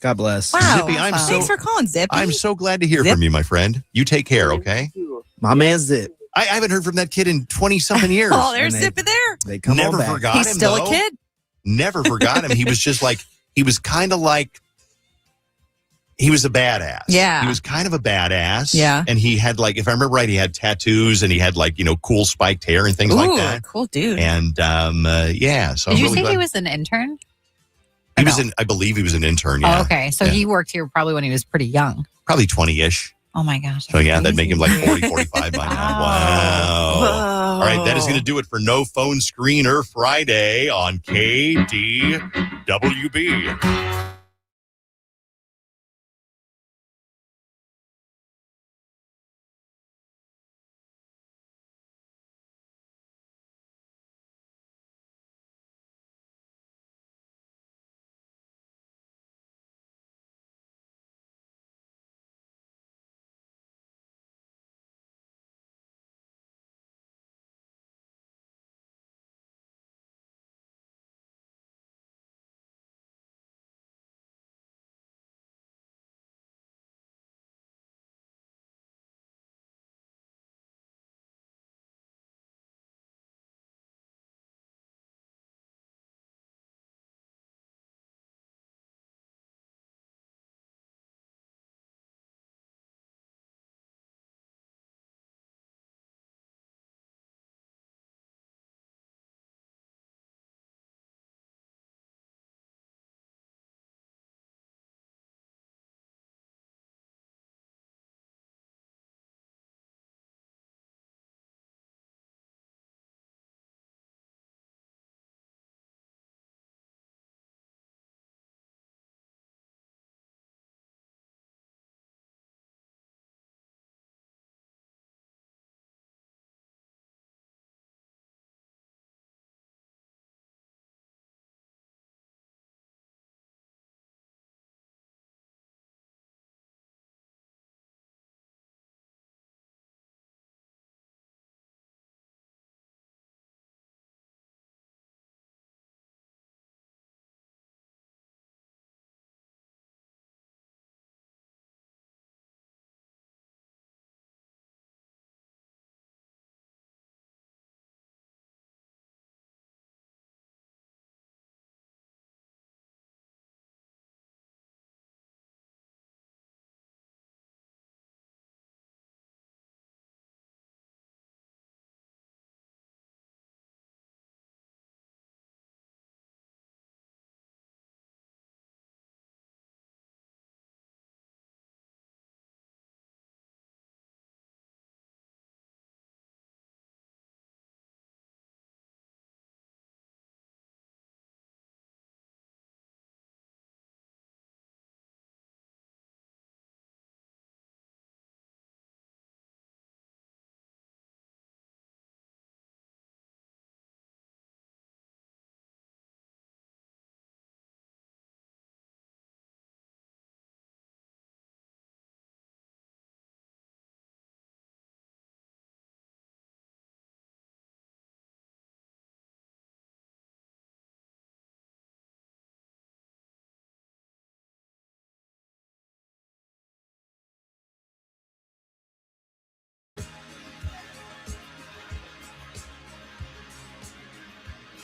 God bless. Wow. Zippy, Thanks for calling, Zippy. I'm so glad to hear from you, my friend. You take care, okay? My man Zip. I haven't heard from that kid in 20-something years. Oh, there's Zippy there. They come Never on back. forgot He's him, still though. a kid. Never forgot him. He was just like, he was kind of like, he was a badass. Yeah. He was kind of a badass. Yeah. And he had like, if I remember right, he had tattoos and he had like, cool spiked hair and things Ooh, like that. Cool dude. And yeah. So Did you I'm really say glad. he was an intern? He was I believe he was an intern. Yeah. Oh, okay. So he worked here probably when he was pretty young. Probably 20-ish. Oh my gosh. So yeah, that'd make him like 40, 45 by now. Wow. All right, that is going to do it for No Phone Screener Friday on KDWB.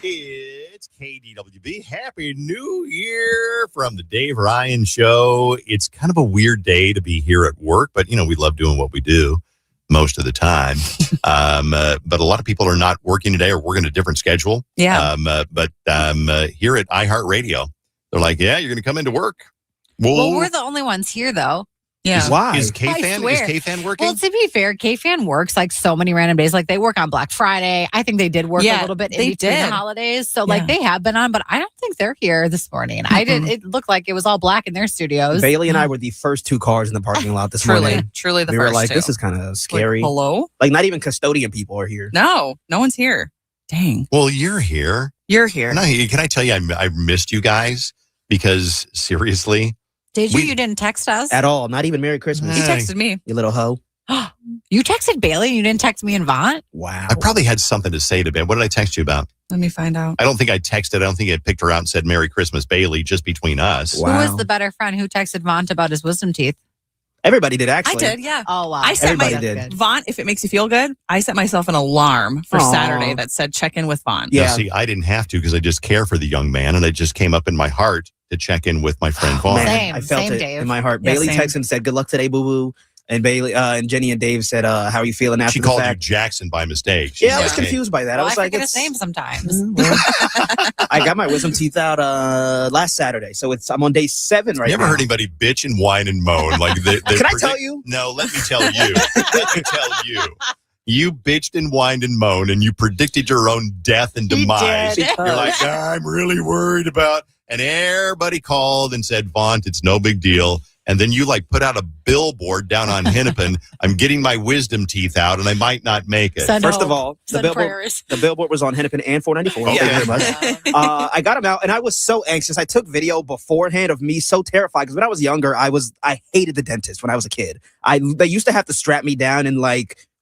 It's KDWB. Happy New Year from the Dave Ryan Show. It's kind of a weird day to be here at work, but, we love doing what we do most of the time. But a lot of people are not working today or working a different schedule. Yeah. But here at iHeartRadio, they're like, yeah, you're going to come into work. Well, we're the only ones here, though. Yeah. Why? Is K-Fan working? Well, to be fair, K-Fan works like so many random days. Like they work on Black Friday. I think they did work a little bit in between the holidays. So like they have been on, but I don't think they're here this morning. It looked like it was all black in their studios. Bailey and I were the first two cars in the parking lot this morning. Truly the we first were like, two. this is kind of scary. Like, hello? Like not even custodian people are here. No one's here. Dang. Well, you're here. You're here. No, can I tell you, I missed you guys because seriously. Did you? You didn't text us? At all. Not even Merry Christmas. He texted me. You little hoe. You texted Bailey and you didn't text me and Vaughn? Wow. I probably had something to say to Ben. What did I text you about? Let me find out. I don't think I texted. I don't think I picked her out and said Merry Christmas, Bailey, just between us. Wow. Who was the better friend? Who texted Vaughn about his wisdom teeth? Everybody did, actually. I did, yeah. Oh, wow. I set Everybody did. Vaughn, if it makes you feel good, I set myself an alarm for Aww. Saturday that said check in with Vaughn. Yeah. Now, see, I didn't have to because I just care for the young man, and it just came up in my heart to check in with my friend Vaughn. Same. I felt it Dave. in my heart. Yeah, Bailey same. texted and said, good luck today, boo-boo. And Bailey and Jenny and Dave said, how are you feeling after She the called you fact? Jackson by mistake. Yeah, I was confused by that. Well, I was like, forget his name sometimes. I got my wisdom teeth out last Saturday, so I'm on day 7 right You now. ever heard anybody bitch and whine and moan? Like they Can I tell you? No, let me tell you. Let me tell you. You bitched and whined and moaned, and you predicted your own death and demise. did. You're like, I'm really worried about, and everybody called and said, Vaughn, it's no big deal. And then you put out a billboard down on Hennepin. I'm getting my wisdom teeth out, and I might not make it. First of all, the billboard was on Hennepin and 494. Okay. Thank you very much. I got them out, and I was so anxious. I took video beforehand of me so terrified because when I was younger, I hated the dentist when I was a kid. They used to have to strap me down in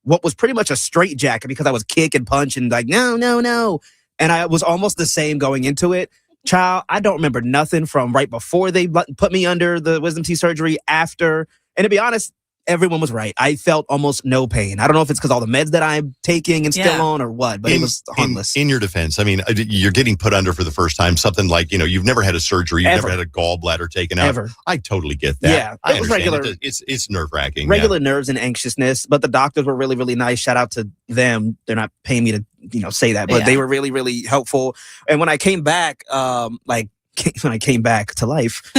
what was pretty much a straight jacket because I was kick and punch and no. And I was almost the same going into it. Child, I don't remember nothing from right before they put me under the wisdom teeth surgery, after. And to be honest, everyone was right. I felt almost no pain. I don't know if it's because all the meds that I'm taking and still on or what, but it was harmless. In your defense, I mean, you're getting put under for the first time. Something like, you've never had a surgery. You've never had a gallbladder taken out. Ever. I totally get that. Yeah, I it was understand. regular. It's nerve-wracking. Regular nerves and anxiousness, but the doctors were really, really nice. Shout out to them. They're not paying me to, say that, but they were really, really helpful. And when I came back, when I came back to life,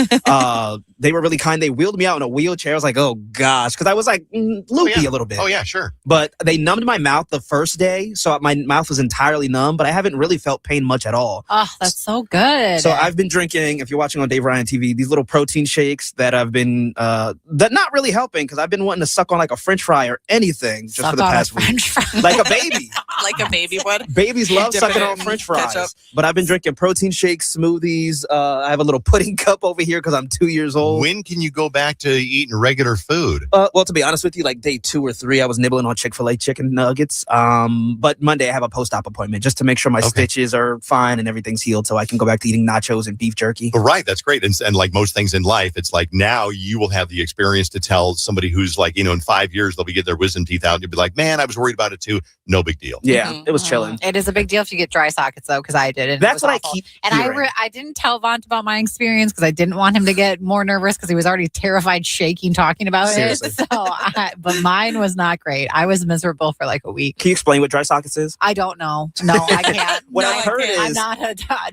they were really kind. They wheeled me out in a wheelchair. I was like, oh gosh, because I was loopy a little bit. Oh yeah, sure. But they numbed my mouth the first day, so my mouth was entirely numb, but I haven't really felt pain much at all. Oh, that's so good. So I've been drinking, if you're watching on Dave Ryan TV, these little protein shakes that I've been, that not really helping because I've been wanting to suck on a French fry or anything just for the past week. Like a baby. Like a baby would. Babies love sucking on French fries. Ketchup. But I've been drinking protein shakes, smoothies. I have a little pudding cup over here because I'm 2 years old. When can you go back to eating regular food? Well, to be honest with you, day 2 or 3, I was nibbling on Chick-fil-A chicken nuggets. But Monday I have a post-op appointment just to make sure my stitches are fine and everything's healed so I can go back to eating nachos and beef jerky. Right, that's great. And like most things in life, it's now you will have the experience to tell somebody who's in 5 years, they'll be getting their wisdom teeth out. And you'll be like, man, I was worried about it too. No big deal. Yeah, it was chilling. It is a big deal if you get dry sockets though, because I did it. That's what awful. I keep And hearing. I didn't tell Vaughn about my experience because I didn't want him to get more nervous because he was already terrified, shaking, talking about Seriously. it. But mine was not great. I was miserable for a week. Can you explain what dry sockets is? I don't know. No, I can't. I've heard is I'm not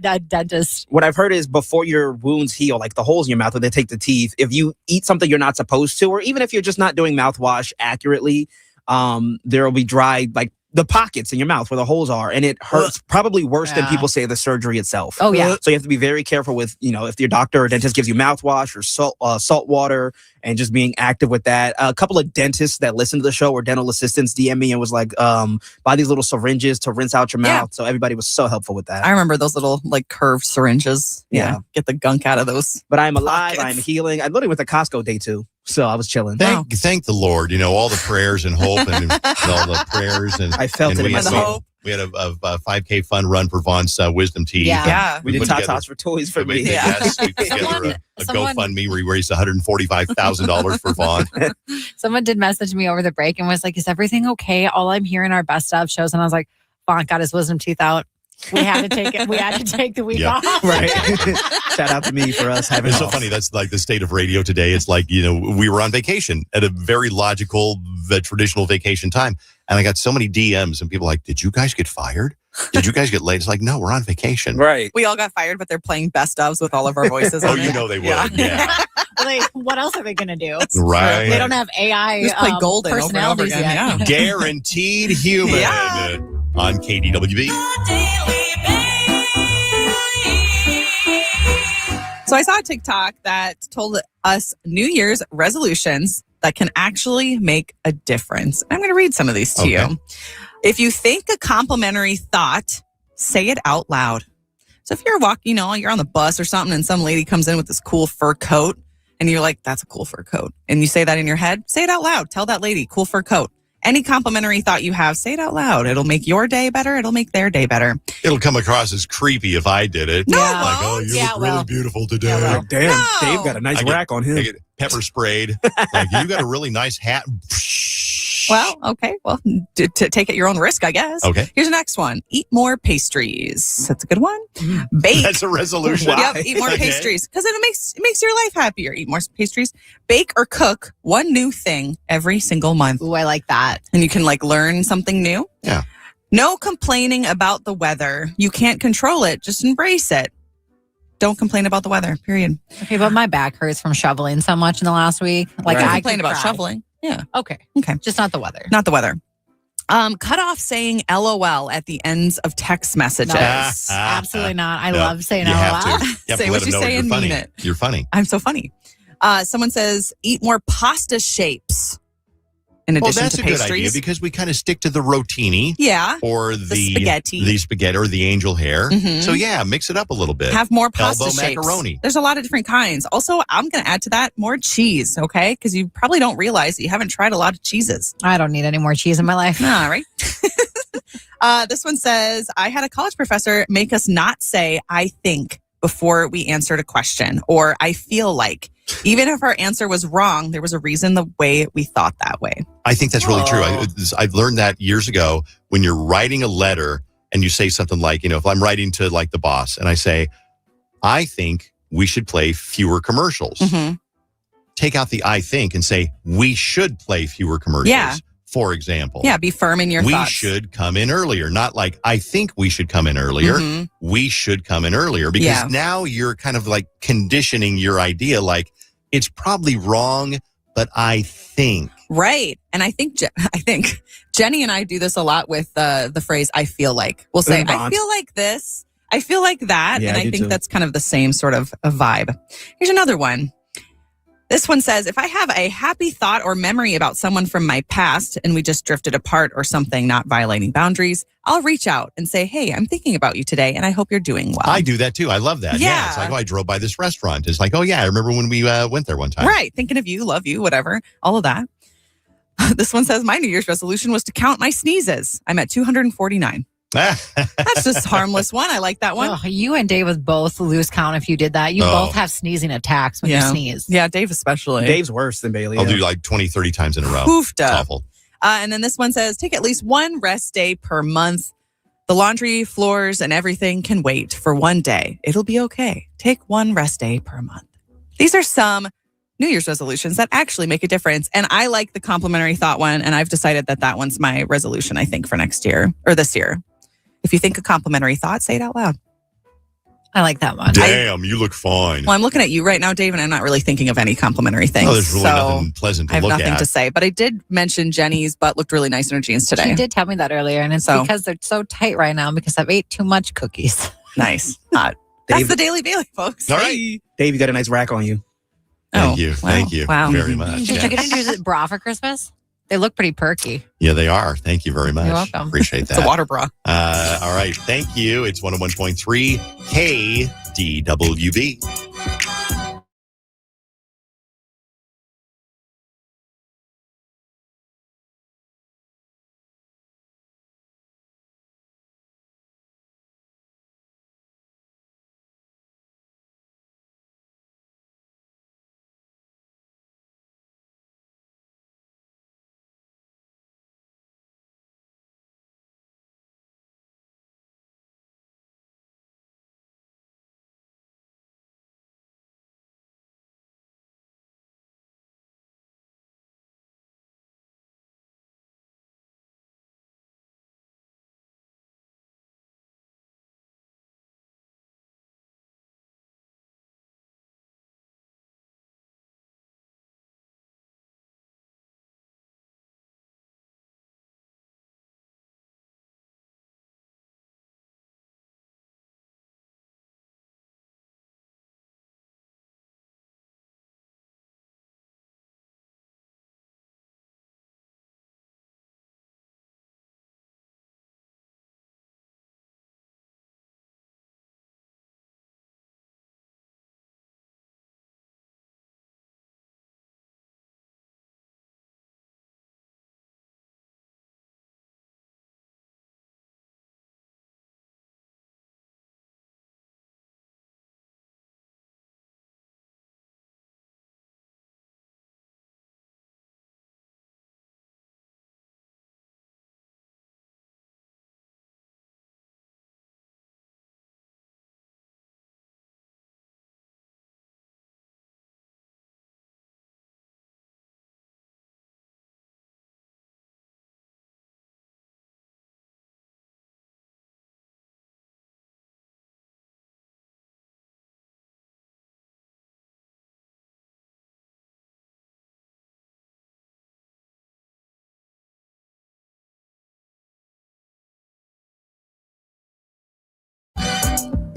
a dentist. What I've heard is before your wounds heal, like the holes in your mouth where they take the teeth, if you eat something you're not supposed to, or even if you're just not doing mouthwash accurately, there will be dry, the pockets in your mouth where the holes are, and it hurts probably worse than people say the surgery itself. Oh, yeah. So you have to be very careful with, if your doctor or dentist gives you mouthwash or salt water, and just being active with that. A couple of dentists that listen to the show or dental assistants DM me and was like, buy these little syringes to rinse out your mouth. So everybody was so helpful with that. I remember those little curved syringes. Yeah. Get the gunk out of those. But I'm alive. I'm healing. I literally went to Costco day 2. So I was chilling. Thank the Lord. All the prayers and hope and all the prayers. And I felt it in my soul. We had a 5K fun run for Vaughn's wisdom teeth. Yeah. We did Tatas for toys for me. Yes, we put together a GoFundMe where we raised $145,000 for Vaughn. Someone did message me over the break and was like, is everything okay? All I'm hearing are best of shows. And I was like, Vaughn got his wisdom teeth out. We had to take it. We had to take the week off. Right. Shout out to me for us having It's so funny. That's the state of radio today. It's we were on vacation at a very logical, traditional vacation time. And I got so many DMs and people did you guys get fired? Did you guys get laid? It's no, we're on vacation. Right. We all got fired, but they're playing best ofs with all of our voices. Oh, they would. Yeah. What else are they going to do? Right. They don't have AI just play Golden over and over again. Yet. Yeah. Guaranteed human on KDWB. So I saw a TikTok that told us New Year's resolutions that can actually make a difference. I'm going to read some of these to you. If you think a complimentary thought, say it out loud. So if you're walking, you're on the bus or something and some lady comes in with this cool fur coat and you're like, that's a cool fur coat. And you say that in your head, say it out loud. Tell that lady, cool fur coat. Any complimentary thought you have, say it out loud. It'll make your day better. It'll make their day better. It'll come across as creepy if I did it. No. You look really beautiful today. Yeah, damn, Dave got a nice rack on him. I get pepper sprayed. You got a really nice hat. Well, okay. Well, to take at your own risk, I guess. Okay. Here's the next one. Eat more pastries. That's a good one. Bake. That's a resolution. Yep. Eat more pastries because it makes your life happier. Eat more pastries. Bake or cook one new thing every single month. Ooh, I like that. And you can learn something new. Yeah. No complaining about the weather. You can't control it. Just embrace it. Don't complain about the weather. Period. Okay, but my back hurts from shoveling so much in the last week. I complain about shoveling. Yeah. Okay. Just not the weather. Not the weather. Cut off saying LOL at the ends of text messages. Absolutely not. I No, love saying you LOL. have to. You have Say to what let you them know say you're and funny. mean it. You're funny. I'm so funny. Someone says, eat more pasta shapes in Well, addition that's to a good idea pastries. because we kind of stick to the rotini. Yeah. Or the spaghetti or the angel hair. Mhm. So yeah, mix it up a little bit. Have more pasta Elbow shapes. macaroni. There's a lot of different kinds. Also, I'm going to add to that more cheese, okay? Because you probably don't realize that you haven't tried a lot of cheeses. I don't need any more cheese in my life. All right. This one says, I had a college professor make us not say, I think, before we answered a question, or I feel like. Even if our answer was wrong, there was a reason the way we thought that way. I think that's really true. I've learned that years ago when you're writing a letter and you say something like, if I'm writing to like the boss and I say, I think we should play fewer commercials. Mm-hmm. Take out the I think and say, we should play fewer commercials. Yeah. For example. Yeah, be firm in your thoughts. We should come in earlier. Not like, I think we should come in earlier. Mhm. We should come in earlier. Because now you're kind of like conditioning your idea like, it's probably wrong, but I think. Right. And I think Jenny and I do this a lot with the phrase, I feel like. We'll say, I feel like this. I feel like that. Yeah, and I I do think too. that's kind of the same sort of a vibe. Here's another one. This one says, if I have a happy thought or memory about someone from my past and we just drifted apart or something, not violating boundaries, I'll reach out and say, hey, I'm thinking about you today and I hope you're doing well. I do that too. I love that. Yeah. It's like, I drove by this restaurant. It's like, I remember when we went there one time. Right. Thinking of you, love you, whatever, all of that. This one says, my New Year's resolution was to count my sneezes. I'm at 249. That's just a harmless one. I like that one. Oh, you and Dave would both lose count if you did that. You both have sneezing attacks when you sneeze. Yeah, Dave especially. Dave's worse than Bailey. I'll do like 20, 30 times in a row. Poofed It's up. awful. And then this one says, take at least one rest day per month. The laundry, floors, and everything can wait for one day. It'll be okay. Take one rest day per month. These are some New Year's resolutions that actually make a difference. And I like the complimentary thought one. And I've decided that one's my resolution, I think, for next year or this year. If you think a complimentary thought, say it out loud. I like that one. Damn, you look fine. Well, I'm looking at you right now, Dave, and I'm not really thinking of any complimentary things. Oh, there's really nothing pleasant to I have look nothing at. to say. But I did mention Jenny's butt looked really nice in her jeans today. She did tell me that earlier, and it's because they're so tight right now because I've ate too much cookies. Nice. That's the Daily Bailey, folks. All right. Dave, you got a nice rack on you. Thank you. Thank you very much. Did you get into a bra for Christmas? They look pretty perky. Yeah, they are. Thank you very much. You're welcome. Appreciate that. It's a water bra. All right. Thank you. It's 101.3 KDWB.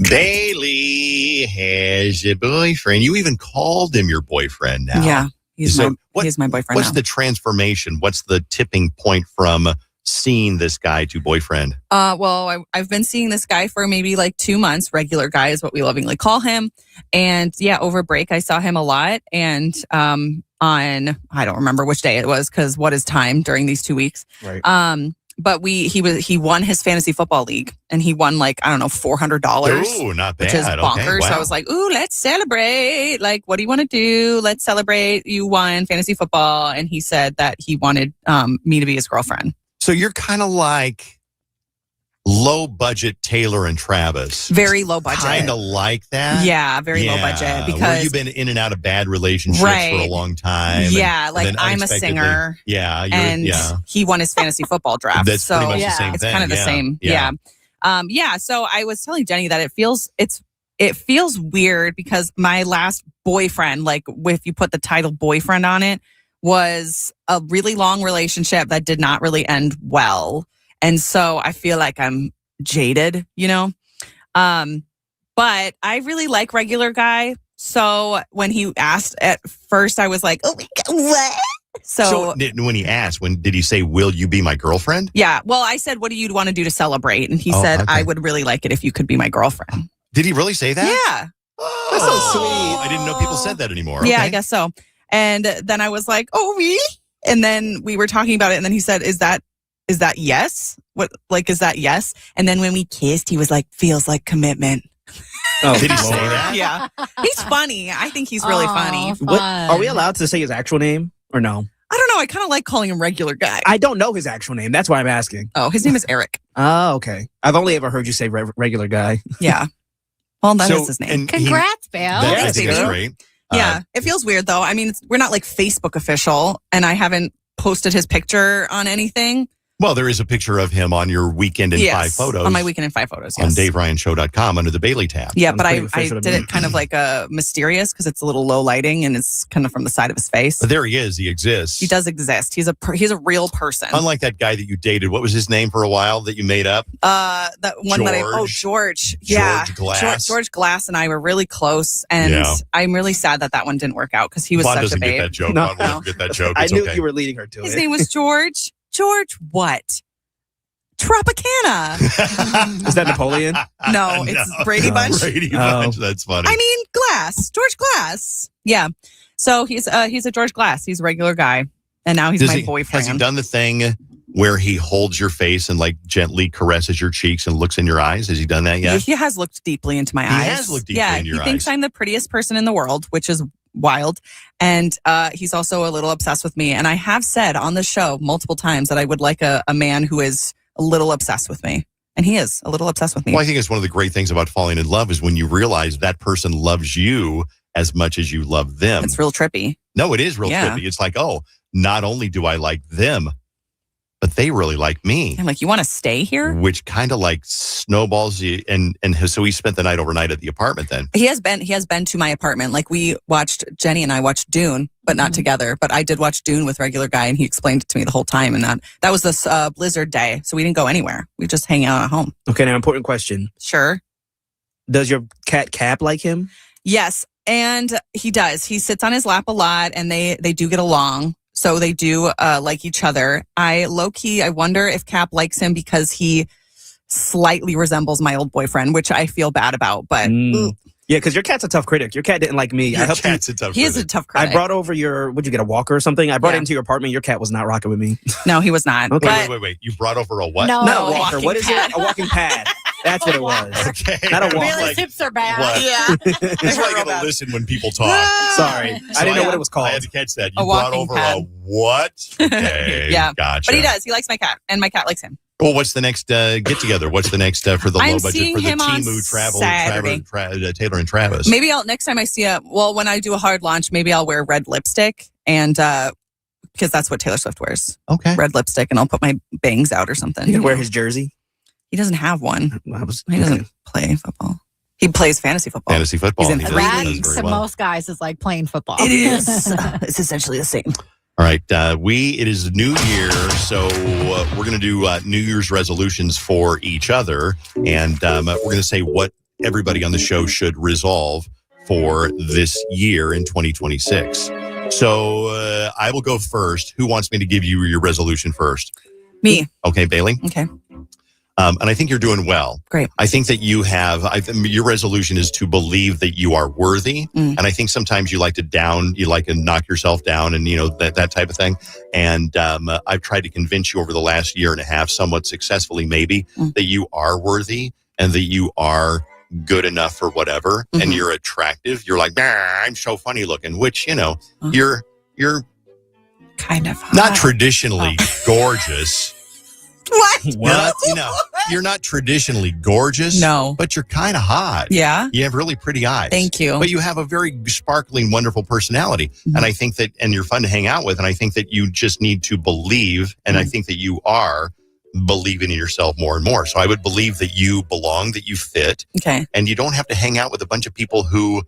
Bailey has a boyfriend. You even called him your boyfriend now. Yeah, he's my boyfriend. What's now. the transformation? What's the tipping point from seeing this guy to boyfriend? Well, I've been seeing this guy for maybe like 2 months. Regular guy is what we lovingly call him. And yeah, over break, I saw him a lot. And on, I don't remember which day it was because what is time during these 2 weeks? Right. But he won his fantasy football league and he won like, I don't know, $400. Ooh, not bad. Which is bonkers. Okay, wow. So I was like, ooh, let's celebrate. Like, what do you want to do? Let's celebrate. You won fantasy football. And he said that he wanted me to be his girlfriend. So you're kind of like low budget Taylor and Travis. Very low budget. Kind of like that. Yeah, very low budget Where because you've been in and out of bad relationships for a long time. Yeah, like I'm a singer. Yeah, and he won his fantasy football draft. That's so pretty much the same it's thing. kind of the same. Yeah. So I was telling Jenny that it feels weird because my last boyfriend, like if you put the title boyfriend on it, was a really long relationship that did not really end well. And so I feel like I'm jaded, you know? But I really like regular guy. So when he asked at first, I was like, oh my God, what? So when he asked, did he say, will you be my girlfriend? Yeah. Well, I said, what do you want to do to celebrate? And he said, I would really like it if you could be my girlfriend. Did he really say that? Yeah. Oh, that's so sweet. I didn't know people said that anymore. Yeah, Okay. I guess so. And then I was like, oh, really? And then we were talking about it. And then he said, is that yes? What, like, is that yes? And then when we kissed, he was like, feels like commitment. Oh, did he say that? Yeah. He's funny. I think he's really funny. What, are we allowed to say his actual name or no? I don't know. I kind of like calling him regular guy. I don't know his actual name. That's why I'm asking. Oh, his name is Eric. Oh, okay. I've only ever heard you say regular guy. Yeah. Well, that is his name. Congrats, Bill. I think that's great. Yeah. It feels weird, though. I mean, we're not like Facebook official, and I haven't posted his picture on anything. Well, there is a picture of him on your Weekend in 5 photos. On my Weekend in 5 photos, on DaveRyanShow.com under the Bailey tab. Yeah, but I did it kind of like mysterious because it's a little low lighting and it's kind of from the side of his face. But there he is. He exists. He does exist. He's a real person. Unlike that guy that you dated. What was his name for a while that you made up? That one George. Yeah. George Glass. George Glass and I were really close. And I'm really sad that one didn't work out because he was Vaughn such doesn't a babe. get that joke. No. Vaughn doesn't get that joke. I It's knew okay. you were leading her to His it. name was George. George what? Tropicana. Is that Napoleon? No, it's Brady Bunch. Brady Bunch. That's funny. I mean, Glass. George Glass. Yeah. So he's a George Glass. He's a regular guy. And now he's my boyfriend. Has he done the thing where he holds your face and like gently caresses your cheeks and looks in your eyes? Has he done that yet? He has looked deeply into my eyes. He has looked deeply in your eyes. He thinks I'm the prettiest person in the world, which is wild. And he's also a little obsessed with me. And I have said on the show multiple times that I would like a man who is a little obsessed with me. And he is a little obsessed with me. Well, I think it's one of the great things about falling in love is when you realize that person loves you as much as you love them. It's real trippy. No, it is real trippy. It's like, oh, not only do I like them, but they really like me. I'm like, you want to stay here? Which kind of like snowballs you. And so he spent the night overnight at the apartment then. He has been to my apartment. Like Jenny and I watched Dune, but not together. But I did watch Dune with regular guy and he explained it to me the whole time. And that was this blizzard day. So we didn't go anywhere. We just hang out at home. Okay, now important question. Sure. Does your cat Cap like him? Yes. And he does. He sits on his lap a lot and they do get along. So they do like each other. I wonder if Cap likes him because he slightly resembles my old boyfriend, which I feel bad about. But yeah, because your cat's a tough critic. Your cat didn't like me. Your cat's a tough critic. He is a tough critic. I brought over would you get a walker or something? I brought it into your apartment. Your cat was not rocking with me. No, he was not. Okay. Wait. You brought over a what? No, not a walker. What is it? A walking pad. That's what it was. Okay. Not a walker. Billy's hips are bad. What? Yeah. That's why I got to listen when people talk. Sorry. I didn't know what it was called. I had to catch that. A You brought walking over pad. a what? Okay. Yeah. Gotcha. But he does. He likes my cat and my cat likes him. Well, what's the next get together? What's the next for the I'm low budget seeing for the him on Temu travel? Saturday. Taylor and Travis. Maybe next time I see when I do a hard launch, maybe I'll wear red lipstick and because that's what Taylor Swift wears. Okay. Red lipstick and I'll put my bangs out or something. You can wear his jersey? He doesn't have one. He doesn't play football. He plays fantasy football. Fantasy football. He's in He does- three he does leagues. very To well. most guys, is like playing football. It is. It's essentially the same. All right. It is New Year, so we're going to do New Year's resolutions for each other. And we're going to say what everybody on the show should resolve for this year in 2026. So I will go first. Who wants me to give you your resolution first? Me. Okay, Bailey. Okay. And I think you're doing well. Great. I think that you have, your resolution is to believe that you are worthy. And I think sometimes you like to knock yourself down and, that type of thing. And I've tried to convince you over the last year and a half, somewhat successfully maybe, that you are worthy and that you are good enough for whatever. And you're attractive. You're like, I'm so funny looking, which, you're kind of hot. Not traditionally gorgeous. What? You're not traditionally gorgeous. No. But you're kind of hot. Yeah. You have really pretty eyes. Thank you. But you have a very sparkling, wonderful personality. And I think that, and you're fun to hang out with. And I think that you just need to believe. And I think that you are believing in yourself more and more. So I would believe that you belong, that you fit. Okay. And you don't have to hang out with a bunch of people who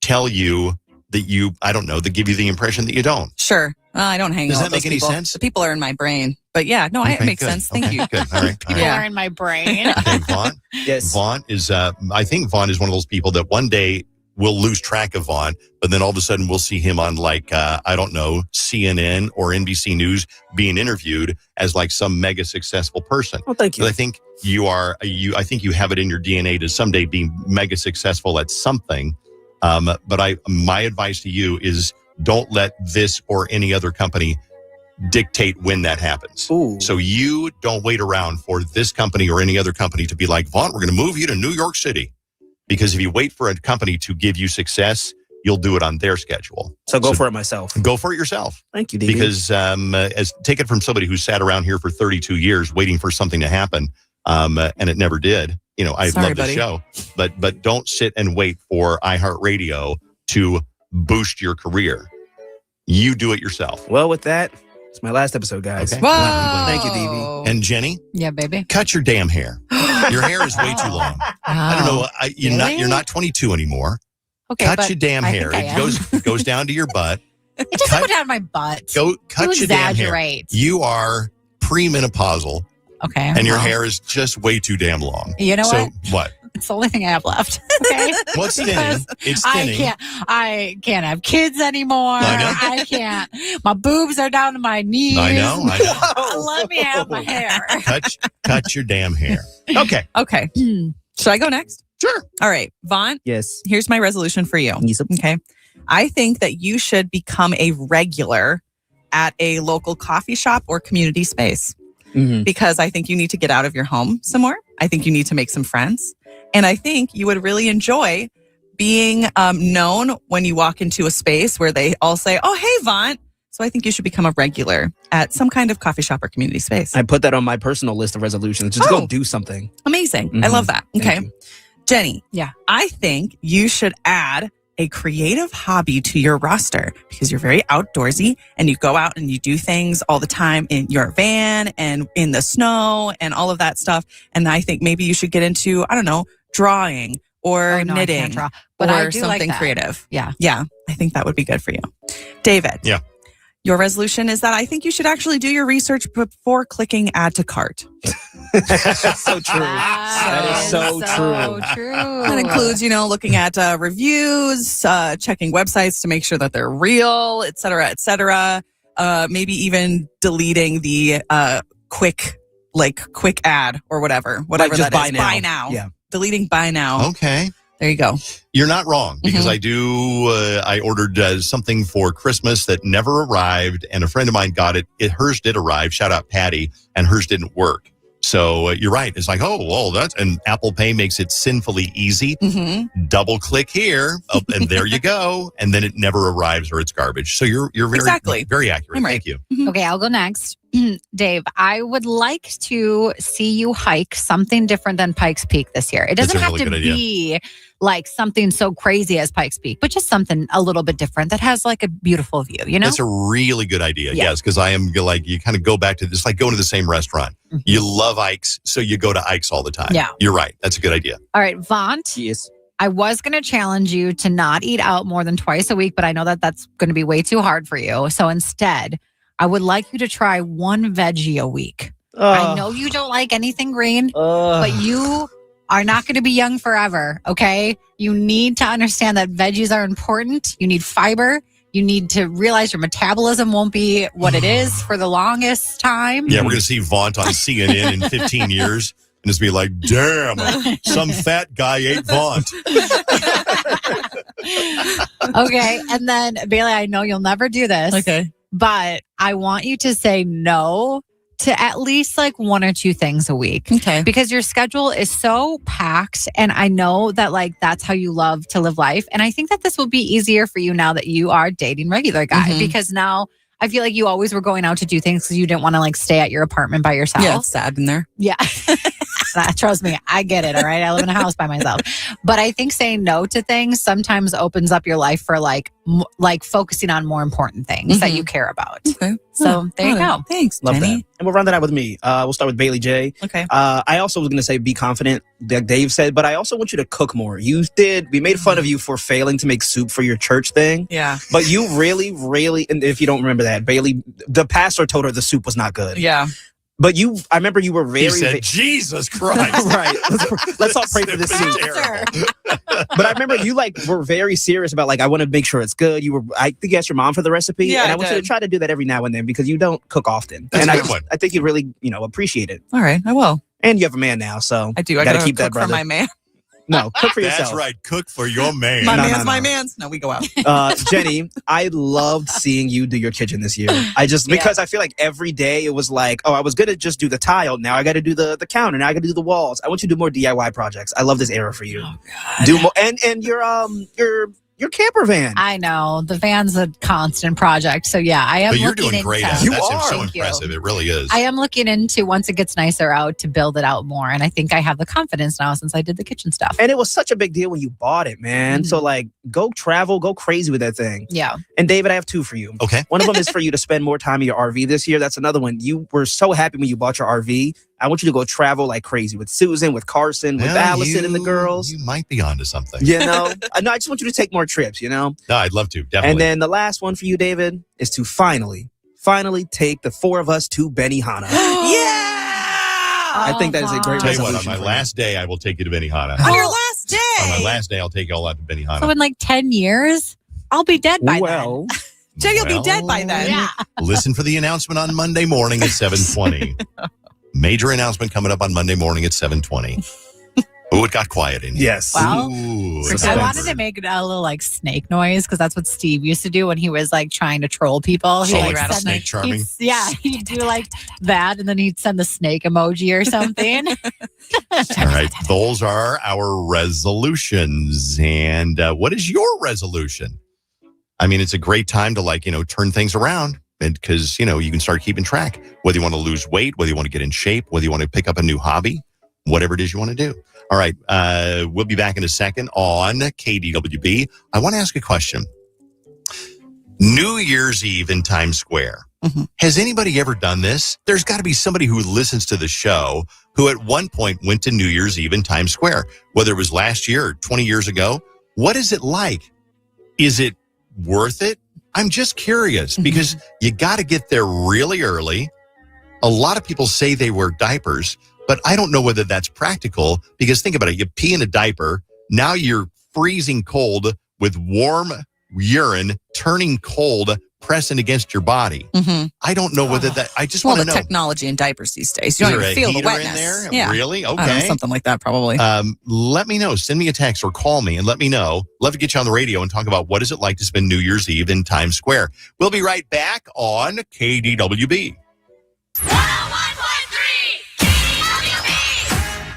tell you that that give you the impression that you don't. Sure. Well, I don't hang out with Does that make any people. sense? The people are in my brain. But yeah, no, it makes sense. Thank you. Good. All right. People are in my brain. Okay, Vaughn. Yes. Vaughn is, I think Vaughn is one of those people that one day we'll lose track of Vaughn, but then all of a sudden we'll see him on CNN or NBC News being interviewed as like some mega successful person. Oh, thank you. But I think I think you have it in your DNA to someday be mega successful at something. But my advice to you is don't let this or any other company dictate when that happens. Ooh. So you don't wait around for this company or any other company to be like, Vaughn, we're going to move you to New York City. Because if you wait for a company to give you success, you'll do it on their schedule. So go for it myself. Go for it yourself. Thank you, DB. Because take it from somebody who sat around here for 32 years waiting for something to happen, and it never did. I love the show, but don't sit and wait for iHeartRadio to boost your career. You do it yourself. Well, with that, it's my last episode, guys. Okay. Whoa. Thank you, DB. And Jenny? Yeah, baby. Cut your damn hair. Your hair is way too long. I don't know. You're not 22 anymore. Okay, cut your damn hair. It goes down to your butt. It doesn't go down my butt. Cut your damn hair. Exaggerate. You are premenopausal. Okay. And your hair is just way too damn long. You know so what? It's the only thing I have left. Okay. What's thinning? It's thinning. I can't have kids anymore. I can't. My boobs are down to my knees. I know. Let me have my hair. Cut your damn hair. Okay. Okay. Should I go next? Sure. All right. Vaughn. Yes. Here's my resolution for you. Yes. Okay. I think that you should become a regular at a local coffee shop or community space. Because I think you need to get out of your home some more. I think you need to make some friends. And I think you would really enjoy being known when you walk into a space where they all say, oh, hey, Vaughn. So I think you should become a regular at some kind of coffee shop or community space. I put that on my personal list of resolutions. Just go do something. Amazing. I love that. Okay. Jenny. Yeah. I think you should add a creative hobby to your roster because you're very outdoorsy and you go out and you do things all the time in your van and in the snow and all of that stuff. And I think maybe you should get into, I don't know, drawing or knitting, I can't draw, but I do something like creative. Yeah. Yeah. I think that would be good for you. David. Yeah. Your resolution is that I think you should actually do your research before clicking add to cart. That's so true. That is so true. That includes, looking at reviews, checking websites to make sure that they're real, et cetera, et cetera. Maybe even deleting the quick ad or whatever just that buy is. now. Buy now. Yeah. Deleting buy now. Okay. There you go. You're not wrong because I ordered something for Christmas that never arrived and a friend of mine got it. Hers did arrive. Shout out Patty. And hers didn't work. So you're right. It's like, and Apple Pay makes it sinfully easy. Double click here and there you go. And then it never arrives or it's garbage. So you're very, very accurate. I'm right. Thank you. Okay, I'll go next. Dave, I would like to see you hike something different than Pikes Peak this year. It doesn't have to be like something so crazy as Pikes Peak, but just something a little bit different that has like a beautiful view, That's a really good idea. Yeah. Yes, because I am like, you kind of go back to this, like going to the same restaurant. You love Ike's, so you go to Ike's all the time. Yeah. You're right. That's a good idea. All right, Vaughn. Yes. I was going to challenge you to not eat out more than twice a week, but I know that that's going to be way too hard for you. So instead, I would like you to try one veggie a week. I know you don't like anything green, but you are not going to be young forever, okay? You need to understand that veggies are important. You need fiber. You need to realize your metabolism won't be what it is for the longest time. Yeah, we're going to see Vaunt on CNN in 15 years. And just be like, damn, some fat guy ate Vaunt. Okay. And then, Bailey, I know you'll never do this. Okay. But I want you to say no to at least like 1 or 2 things a week. Okay. Because your schedule is so packed. And I know that like that's how you love to live life. And I think that this will be easier for you now that you are dating regular guy. Because now I feel like you always were going out to do things because you didn't want to like stay at your apartment by yourself. Yeah, it's sad in there. Yeah. Trust me, I get it. All right. I live in a house by myself. But I think saying no to things sometimes opens up your life for like focusing on more important things that you care about. Okay. So there you go. Thanks, Love Jenny. that. And we'll round that out with me. We'll start with Bailey J. Okay. I also was going to say be confident, like Dave said, but I also want you to cook more. We made fun of you for failing to make soup for your church thing. Yeah. But you really, and if you don't remember that, Bailey, the pastor told her the soup was not good. Yeah. But I remember you were very... He said, Jesus Christ. Right. Let's all pray for this soup. But I remember you were very serious about I want to make sure it's good. I think you asked your mom for the recipe. Yeah, and I I want you to did. try to do that every now and then because you don't cook often. That's and a good one. I think you really, appreciate it. All right, I will. And you have a man now, so I do. I gotta gotta keep that, cook for brother. my man. No, cook for yourself. That's right. Cook for your man. My No, man's no, my no. man's. No, we go out. Jenny, I loved seeing you do your kitchen this year. Because I feel like every day it was like, I was going to just do the tile. Now I got to do the counter. Now I got to do the walls. I want you to do more DIY projects. I love this era for you. Oh, God. Do more. And your camper van. I know. The van's a constant project. So yeah, I am But you're looking doing great at into... it. That's so Thank you. impressive. It really is. I am looking into, once it gets nicer out, to build it out more. And I think I have the confidence now since I did the kitchen stuff. And it was such a big deal when you bought it, man. So go travel, go crazy with that thing. Yeah. And David, I have 2 for you. Okay. One of them is for you to spend more time in your RV this year. That's another one. You were so happy when you bought your RV. I want you to go travel like crazy with Susan, with Carson, with Allison and the girls. You might be onto something. No, I just want you to take more trips, No, I'd love to. Definitely. And then the last one for you, David, is to finally take the 4 of us to Benihana. I think that is a great Tell you resolution. what, on my last day, I will take you to Benihana. On your last day. On my last day, I'll take you all out to Benihana. So in 10 years, I'll be dead by then. Joe, you'll be dead by then. Yeah. Listen for the announcement on Monday morning at 7:20. Major announcement coming up on Monday morning at 7:20. Oh, it got quiet in here. Yes. Wow. Ooh, I wanted to make a little snake noise because that's what Steve used to do when he was trying to troll people. He like send Snake Charming? He'd do that and then he'd send the snake emoji or something. All right. Those are our resolutions. And what is your resolution? I mean, it's a great time to turn things around. Because, you can start keeping track, whether you want to lose weight, whether you want to get in shape, whether you want to pick up a new hobby, whatever it is you want to do. All right. We'll be back in a second on KDWB. I want to ask a question. New Year's Eve in Times Square. Mm-hmm. Has anybody ever done this? There's got to be somebody who listens to the show who at one point went to New Year's Eve in Times Square, whether it was last year or 20 years ago. What is it like? Is it worth it? I'm just curious because you got to get there really early. A lot of people say they wear diapers, but I don't know whether that's practical because think about it. You pee in a diaper. Now you're freezing cold with warm urine, turning cold, pressing against your body. Mm-hmm. I don't know whether that, I just want to know. The technology in diapers these days. You don't even feel the wetness. In there? Yeah. Really? Okay. I don't know, something like that probably. Let me know. Send me a text or call me and let me know. Love to get you on the radio and talk about what is it like to spend New Year's Eve in Times Square. We'll be right back on KDWB.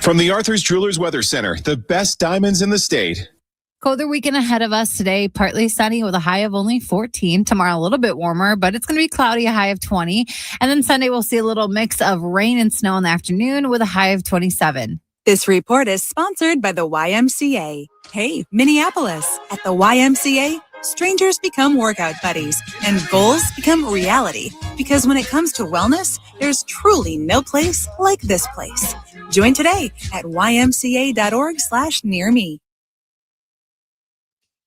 From the Arthur's Jewelers Weather Center, the best diamonds in the state. Colder weekend ahead of us today. Partly sunny with a high of only 14. Tomorrow a little bit warmer, but it's going to be cloudy, a high of 20. And then Sunday we'll see a little mix of rain and snow in the afternoon with a high of 27. This report is sponsored by the YMCA. Hey, Minneapolis. At the YMCA, strangers become workout buddies and goals become reality. Because when it comes to wellness, there's truly no place like this place. Join today at ymca.org/nearme.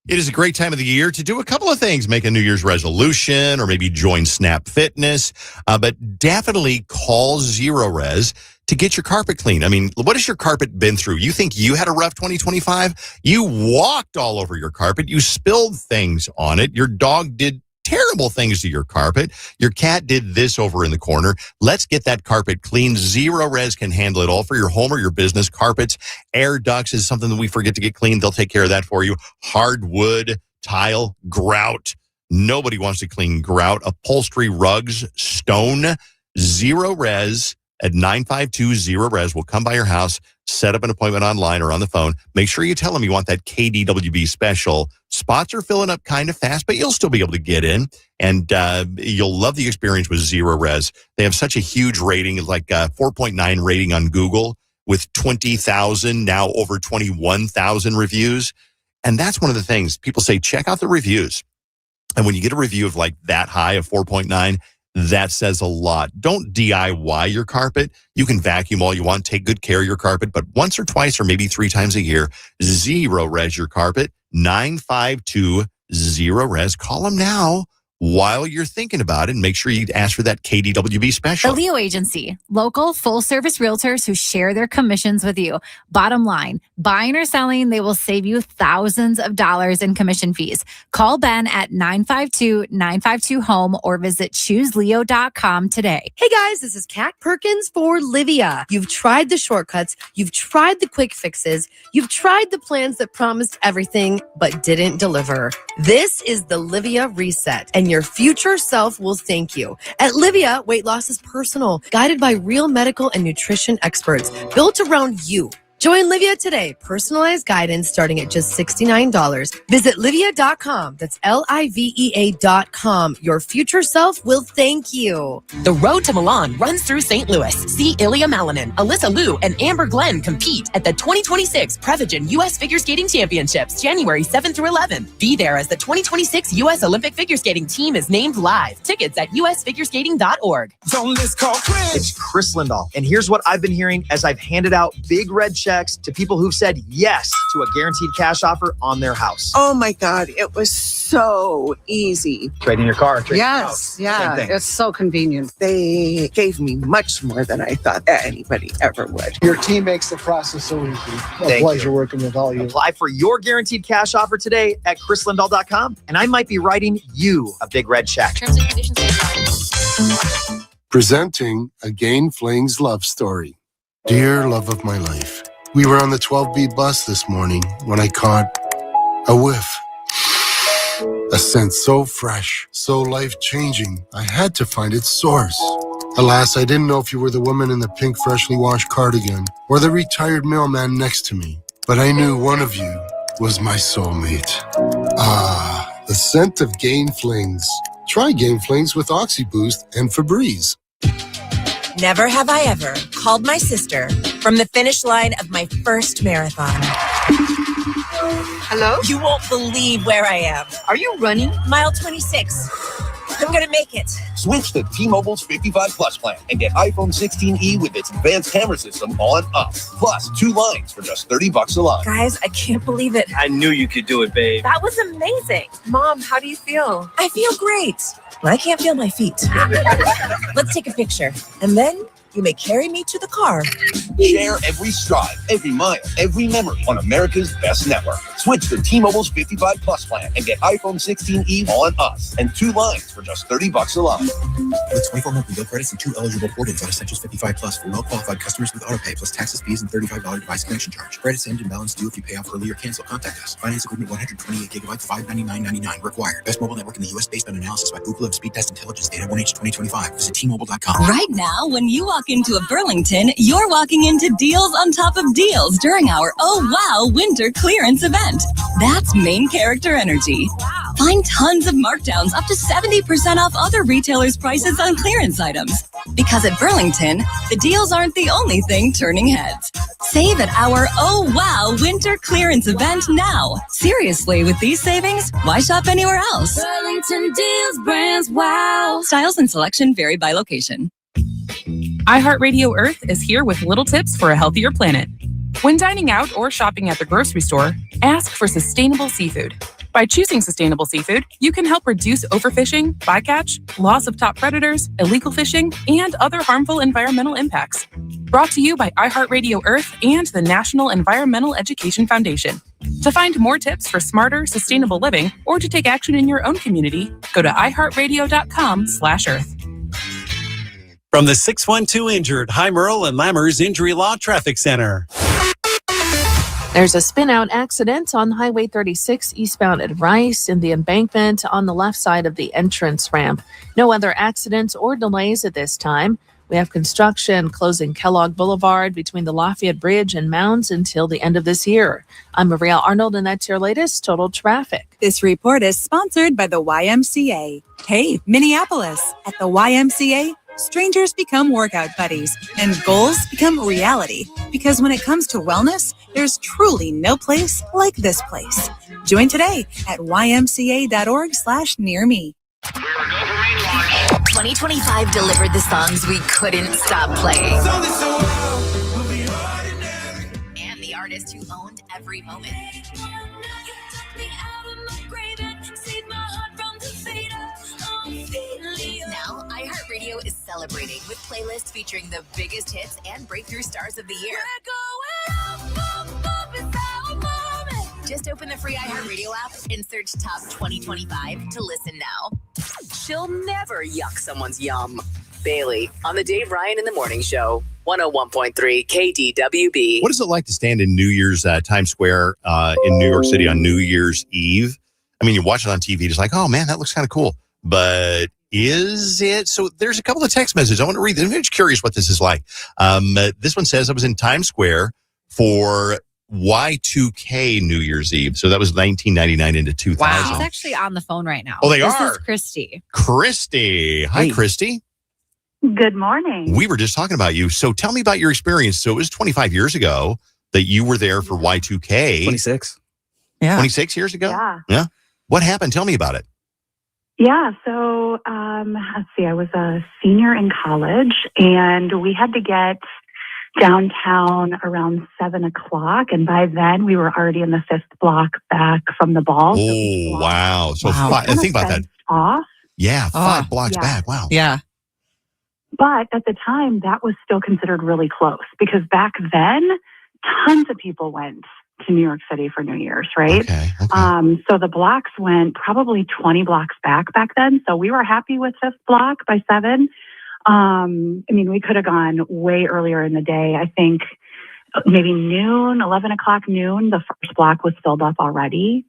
It is a great time of the year to do a couple of things. Make a New Year's resolution or maybe join Snap Fitness. But definitely call Zero Res to get your carpet clean. I mean, what has your carpet been through? You think you had a rough 2025? You walked all over your carpet. You spilled things on it. Your dog did terrible things to your carpet. Your cat did this over in the corner. Let's get that carpet clean. Zero Res can handle it all for your home or your business. Carpets, air ducts is something that we forget to get clean. They'll take care of that for you. Hardwood, tile, grout. Nobody wants to clean grout. Upholstery, rugs, stone. Zero Res at 952-0-RES will come by your house, set up an appointment online or on the phone. Make sure you tell them you want that KDWB special. Spots are filling up kind of fast, but you'll still be able to get in, and you'll love the experience with Zero Res. They have such a huge rating, like 4.9 rating on Google with 20,000, now over 21,000 reviews. And that's one of the things people say, check out the reviews. And when you get a review of like that high of 4.9, that says a lot. Don't DIY your carpet. You can vacuum all you want, take good care of your carpet, but once or twice or maybe 3 times a year, Zero Res your carpet, 952-0-RES. Call them now while you're thinking about it, and make sure you ask for that KDWB special. The Leo Agency, local full-service realtors who share their commissions with you. Bottom line, buying or selling, they will save you thousands of dollars in commission fees. Call Ben at 952-952-HOME or visit chooseleo.com today. Hey guys, this is Kat Perkins for Livia. You've tried the shortcuts, you've tried the quick fixes, you've tried the plans that promised everything but didn't deliver. This is the Livia Reset, and your future self will thank you. At Livia, weight loss is personal, guided by real medical and nutrition experts, built around you. Join Livia today. Personalized guidance starting at just $69. Visit Livia.com. That's LIVEA.com. Your future self will thank you. The road to Milan runs through St. Louis. See Ilya Malinin, Alyssa Liu, and Amber Glenn compete at the 2026 Prevagen U.S. Figure Skating Championships, January 7th through 11th. Be there as the 2026 U.S. Olympic Figure Skating team is named live. Tickets at usfigureskating.org. It's Chris Lindahl, and here's what I've been hearing as I've handed out big red checks to people who've said yes to a guaranteed cash offer on their house. Oh my God, it was so easy. Trading your car, trading Yes, your house. yeah, it's so convenient. They gave me much more than I thought anybody ever would. Your team makes the process so easy. A pleasure working with all you. Apply for your guaranteed cash offer today at chrislindahl.com, and I might be writing you a big red check. Terms and conditions apply. Presenting a Gain Flings love story. Dear love of my life, we were on the 12B bus this morning when I caught a whiff. A scent so fresh, so life-changing, I had to find its source. Alas, I didn't know if you were the woman in the pink freshly washed cardigan or the retired mailman next to me, but I knew one of you was my soulmate. Ah, the scent of Gain Flings. Try Gain Flings with OxyBoost and Febreze. Never have I ever called my sister from the finish line of my first marathon. Hello? You won't believe where I am. Are you running? Mile 26. I'm going to make it. Switch to T-Mobile's 55 Plus plan and get iPhone 16e with its advanced camera system on up. Plus 2 lines for just $30 a line. Guys, I can't believe it. I knew you could do it, babe. That was amazing. Mom, how do you feel? I feel great. But I can't feel my feet. Let's take a picture. And then you may carry me to the car. Share every stride, every mile, every memory on America's best network. Switch to T-Mobile's 55 Plus plan and get iPhone 16e on us and 2 lines for just $30 a line. With 24 monthly bill credits and 2 eligible port-ins on Essentials 55 Plus for well-qualified customers with autopay plus taxes, fees, and $35 device connection charge. Credits end and balance due if you pay off early or cancel. Contact us. Finance agreement 128 gigabytes, $599.99 required. Best mobile network in the U.S. based on analysis by Ookla of Speed Test Intelligence data 1H 2025. Visit T-Mobile.com. Right now, when you walk into a Burlington, you're walking into deals on top of deals during our Oh Wow Winter Clearance event. That's main character energy. Find tons of markdowns up to 70% off other retailers' prices on clearance items. Because at Burlington, the deals aren't the only thing turning heads. Save at our Oh Wow Winter Clearance event now. Seriously, with these savings, why shop anywhere else? Burlington deals, brands, wow. Styles and selection vary by location. iHeartRadio Earth is here with little tips for a healthier planet. When dining out or shopping at the grocery store, ask for sustainable seafood. By choosing sustainable seafood, you can help reduce overfishing, bycatch, loss of top predators, illegal fishing, and other harmful environmental impacts. Brought to you by iHeartRadio Earth and the National Environmental Education Foundation. To find more tips for smarter, sustainable living, or to take action in your own community, go to iHeartRadio.com/Earth. From the 612 Injured, High Merle and Lammers Injury Law Traffic Center. There's a spin-out accident on Highway 36 eastbound at Rice in the embankment on the left side of the entrance ramp. No other accidents or delays at this time. We have construction closing Kellogg Boulevard between the Lafayette Bridge and Mounds until the end of this year. I'm Maria Arnold, and that's your latest Total Traffic. This report is sponsored by the YMCA. Hey, Minneapolis, at the YMCA, strangers become workout buddies and goals become reality. Because when it comes to wellness, there's truly no place like this place. Join today at ymca.org/nearme. 2025 delivered the songs we couldn't stop playing. And the artist who owned every moment. Now, iHeartRadio is celebrating with playlists featuring the biggest hits and breakthrough stars of the year. Just open the free iHeartRadio app and search Top 2025 to listen now. She'll never yuck someone's yum. Bailey on the Dave Ryan in the Morning Show, 101.3 KDWB. What is it like to stand in New Year's Times Square in New York City on New Year's Eve? I mean, you watch it on TV, just like, oh man, that looks kind of cool. But is it? So there's a couple of text messages. I want to read them. I'm just curious what this is like. This one says, I was in Times Square for Y2K New Year's Eve. So that was 1999 into 2000. Wow. She's actually on the phone right now. Oh, they this are? This is Christy. Christy. Hi, Christy. Good morning. We were just talking about you. So tell me about your experience. So it was 25 years ago that you were there for Y2K. 26. Yeah. 26 years ago? Yeah. What happened? Tell me about it. Yeah, so let's see, I was a senior in college, and we had to get downtown around 7 o'clock, and by then we were already in the 5th block back from the ball. Oh, wow. So think about that. Off. Yeah, 5 blocks back. Wow. Yeah. But at the time, that was still considered really close, because back then, tons of people went to New York City for New Year's, right? Okay. So the blocks went probably 20 blocks back then. So we were happy with 5th block by 7. I mean, we could have gone way earlier in the day. I think maybe noon, 11 o'clock noon, the 1st block was filled up already.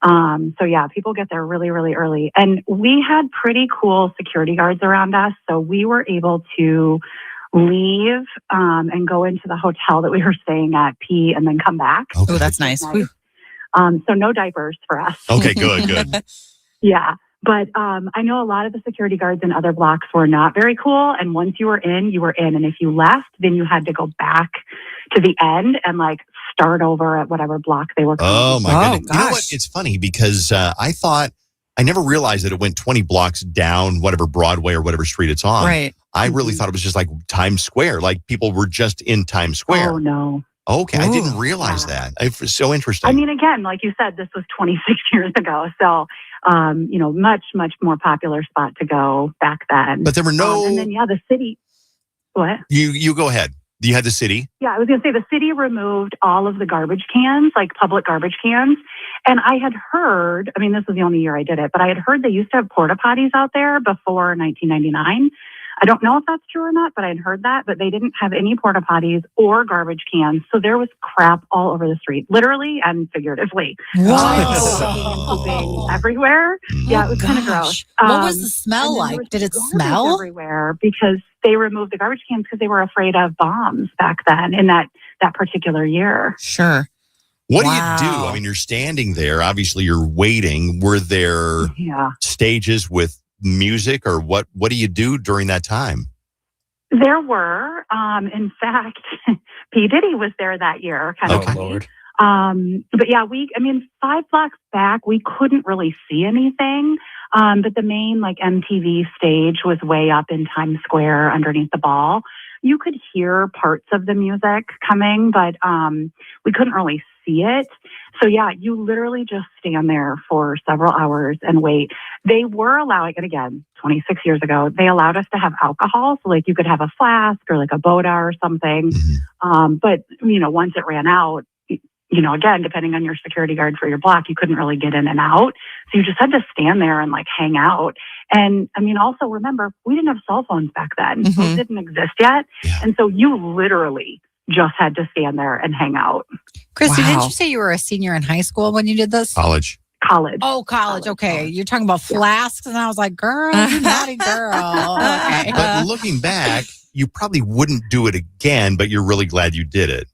So yeah, people get there really, really early. And we had pretty cool security guards around us. So we were able to leave and go into the hotel that we were staying at, pee, and then come back. Okay. Oh, that's nice. So no diapers for us. Okay, good. Yeah. But I know a lot of the security guards in other blocks were not very cool. And once you were in, you were in. And if you left, then you had to go back to the end and start over at whatever block they were. Oh, my goodness. Gosh. You know what? It's funny because I never realized that it went 20 blocks down whatever Broadway or whatever street it's on. Right. I really thought it was just like Times Square, like people were just in Times Square. Oh, no. Okay, I didn't realize that. It's so interesting. I mean, again, like you said, this was 26 years ago. So, much, much more popular spot to go back then. But there were no... and then, the city... What? You go ahead. You had the city? Yeah, I was going to say the city removed all of the garbage cans, like public garbage cans. And I had heard, I mean, this was the only year I did it, but I had heard they used to have porta potties out there before 1999. I don't know if that's true or not, but I had heard that. But they didn't have any porta potties or garbage cans. So there was crap all over the street, literally and figuratively. Pooping everywhere. Yeah, it was kind of gross. What was the smell like? Did it smell? Everywhere because they removed the garbage cans because they were afraid of bombs back then in that particular year. Sure. What do you do? I mean, you're standing there. Obviously, you're waiting. Were there stages with music or what do you do during that time? There were. In fact, P. Diddy was there that year. Kind of funny. Lord. But yeah, 5 blocks back, we couldn't really see anything. But the main MTV stage was way up in Times Square underneath the ball. You could hear parts of the music coming, but we couldn't really see it. So yeah, you literally just stand there for several hours and wait. They were allowing, and again, 26 years ago, they allowed us to have alcohol. So like you could have a flask or like a Boda or something. But once it ran out, again, depending on your security guard for your block, you couldn't really get in and out. So you just had to stand there and like hang out. And I mean, also remember, we didn't have cell phones back then. Those didn't exist yet. And so you literally just had to stand there and hang out. Christy, didn't you say you were a senior in high school when you did this? College. Oh, college. Okay. You're talking about flasks. And I was like, girl, you naughty girl. Okay. But looking back, you probably wouldn't do it again, but you're really glad you did it.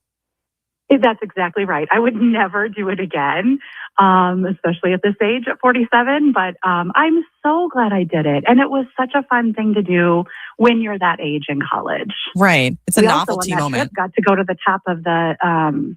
That's exactly right. I would never do it again, especially at this age at 47. But I'm so glad I did it. And it was such a fun thing to do when you're that age in college. Right. It's a we novelty also, on that moment. Trip, got to go to the top of the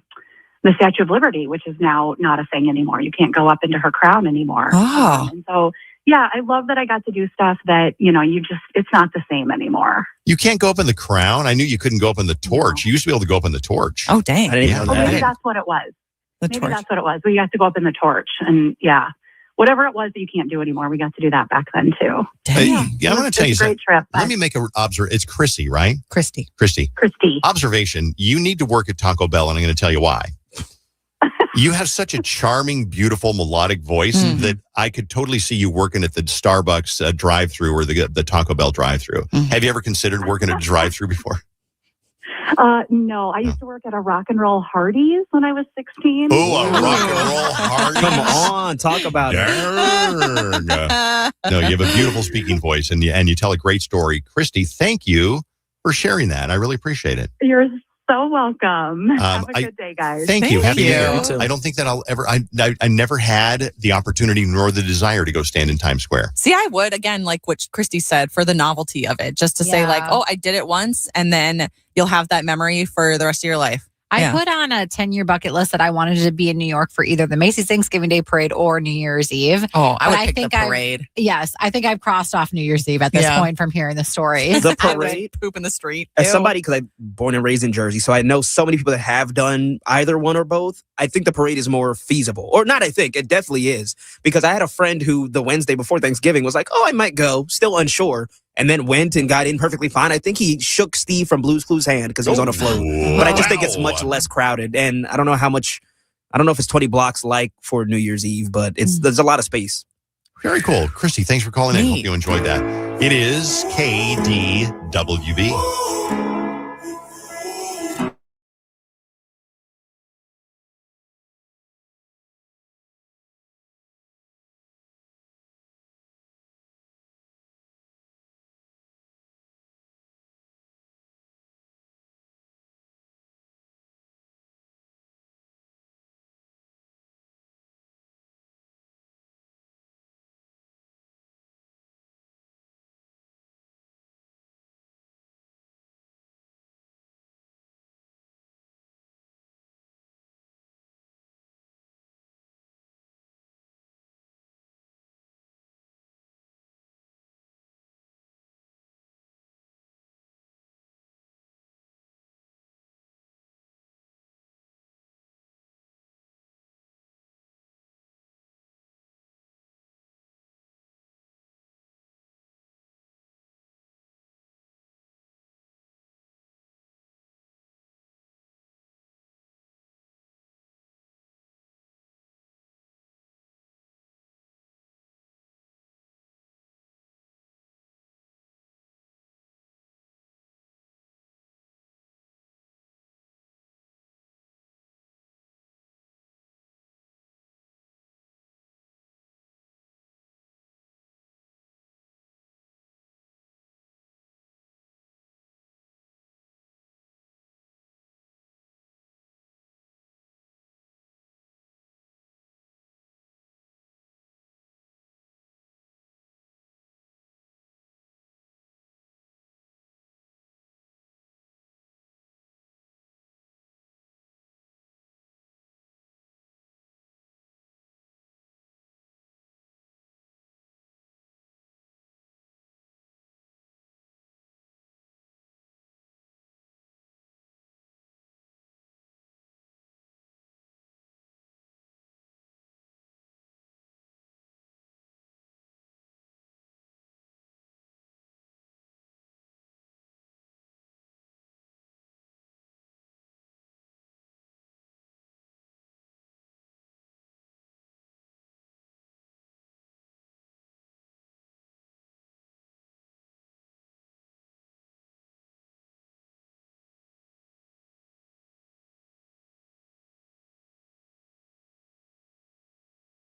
Statue of Liberty, which is now not a thing anymore. You can't go up into her crown anymore. Oh. And so, yeah, I love that I got to do stuff that, it's not the same anymore. You can't go up in the crown? I knew you couldn't go up in the torch. You used to be able to go up in the torch. Oh, dang. I didn't even know that. Maybe that's what it was. Maybe that's what it was. We got to go up in the torch. And yeah, whatever it was that you can't do anymore, we got to do that back then too. I'm going to tell you something. Great trip. Let me make an observation. It's Chrissy, right? Christy. Observation. You need to work at Taco Bell, and I'm going to tell you why. You have such a charming, beautiful, melodic voice that I could totally see you working at the Starbucks drive-thru or the Taco Bell drive-thru. Have you ever considered working at a drive-thru before? No, I used to work at a rock and roll Hardee's when I was 16. Oh, a rock and roll Hardee's. Come on, talk about it. No, you have a beautiful speaking voice, and you tell a great story. Christy, thank you for sharing that. I really appreciate it. You're so welcome. Have a good day, guys. Thank you. Happy New Year. You too. I don't think that I'll ever. I never had the opportunity nor the desire to go stand in Times Square. See, I would, again, like what Christy said, for the novelty of it, just to say like, oh, I did it once, and then you'll have that memory for the rest of your life. I put on a 10-year bucket list that I wanted to be in New York for either the Macy's Thanksgiving Day Parade or New Year's Eve. Oh, I would pick the parade. I think I've crossed off New Year's Eve at this point from hearing the stories. The parade? Poop in the street. As somebody, because I'm born and raised in Jersey, so I know so many people that have done either one or both. I think the parade is more feasible. Or not, I think. It definitely is. Because I had a friend who the Wednesday before Thanksgiving was like, oh, I might go, still unsure. And then went and got in perfectly fine. I think he shook Steve from Blue's Clues' hand because he was on a float. But I just think it's much less crowded. And I don't know if it's 20 blocks like for New Year's Eve, but there's a lot of space. Very cool. Christy, thanks for calling in. Hope you enjoyed that. It is KDWB.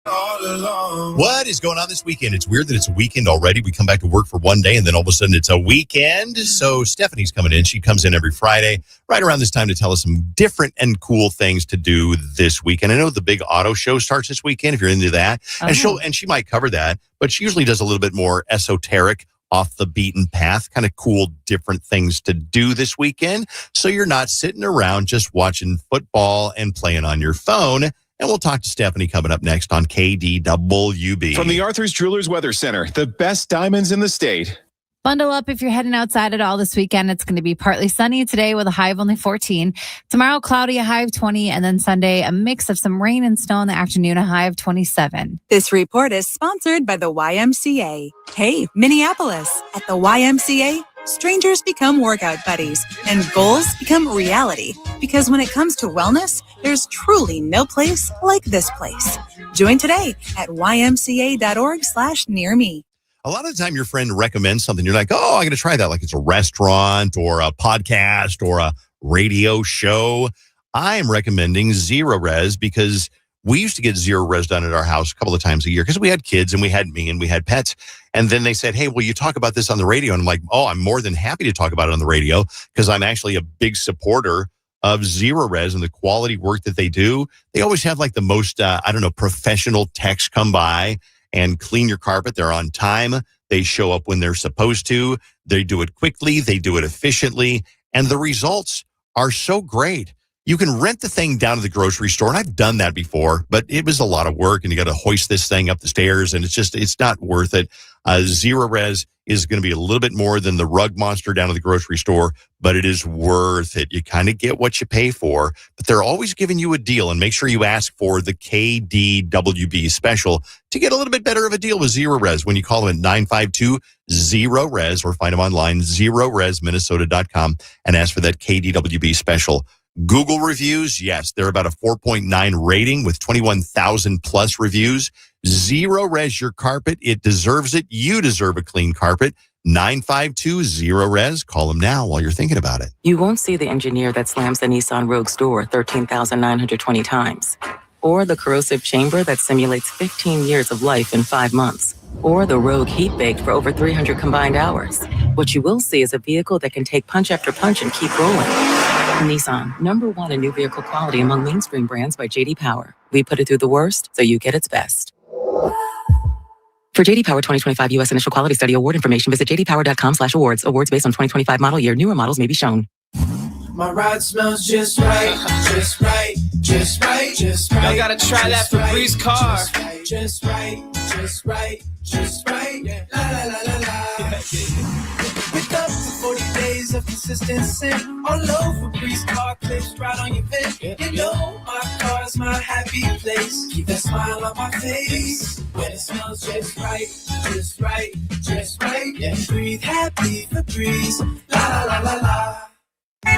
What is going on this weekend? It's weird that it's a weekend already. We come back to work for one day and then all of a sudden it's a weekend. So Stephanie's coming in. She comes in every Friday right around this time to tell us some different and cool things to do this weekend. I know the big auto show starts this weekend if you're into that. And she might cover that, but she usually does a little bit more esoteric, off the beaten path, kind of cool, different things to do this weekend. So you're not sitting around just watching football and playing on your phone. And we'll talk to Stephanie coming up next on KDWB. From the Arthur's Jewelers Weather Center, the best diamonds in the state. Bundle up if you're heading outside at all this weekend. It's going to be partly sunny today with a high of only 14. Tomorrow, cloudy, a high of 20. And then Sunday, a mix of some rain and snow in the afternoon, a high of 27. This report is sponsored by the YMCA. Hey, Minneapolis. At the YMCA, strangers become workout buddies and goals become reality. Because when it comes to wellness, there's truly no place like this place. Join today at ymca.org/nearme. A lot of the time your friend recommends something. You're like, oh, I'm going to try that. Like it's a restaurant or a podcast or a radio show. I'm recommending Zero Res because we used to get Zero Res done at our house a couple of times a year because we had kids and we had me and we had pets. And then they said, hey, will you talk about this on the radio? And I'm like, oh, I'm more than happy to talk about it on the radio because I'm actually a big supporter of Zero Res and the quality work that they do. They always have like the most, professional techs come by and clean your carpet. They're on time. They show up when they're supposed to. They do it quickly. They do it efficiently. And the results are so great. You can rent the thing down to the grocery store. And I've done that before, but it was a lot of work and you got to hoist this thing up the stairs and it's not worth it. Zero Res is going to be a little bit more than the rug monster down to the grocery store, but it is worth it. You kind of get what you pay for, but they're always giving you a deal. And make sure you ask for the KDWB special to get a little bit better of a deal with Zero Res when you call them at 952-ZERO-RES or find them online, zeroresminnesota.com, and ask for that KDWB special. Google reviews, yes, they're about a 4.9 rating with 21,000 plus reviews. Zero Res your carpet. It deserves it. You deserve a clean carpet. 952-0-RES. Call them now while you're thinking about it. You won't see the engineer that slams the Nissan Rogue's door 13,920 times. Or the corrosive chamber that simulates 15 years of life in 5 months. Or the Rogue heat baked for over 300 combined hours. What you will see is a vehicle that can take punch after punch and keep rolling. Nissan, #1 in new vehicle quality among mainstream brands by J.D. Power. We put it through the worst so you get its best. For J.D. Power 2025 U.S. Initial Quality Study Award information, visit jdpower.com/awards. Awards based on 2025 model year. Newer models may be shown. My ride smells just right, just right, just right, just right. Y'all gotta try that Febreze car. Just right, just right, just right. Yeah. La la la la la. With up to 40 days of consistency. All over Febreze car clips right on your vent. You know my car's my happy place. Keep that smile on my face. When it smells just right, just right, just right. Yeah. Breathe happy Febreze. La la la la la.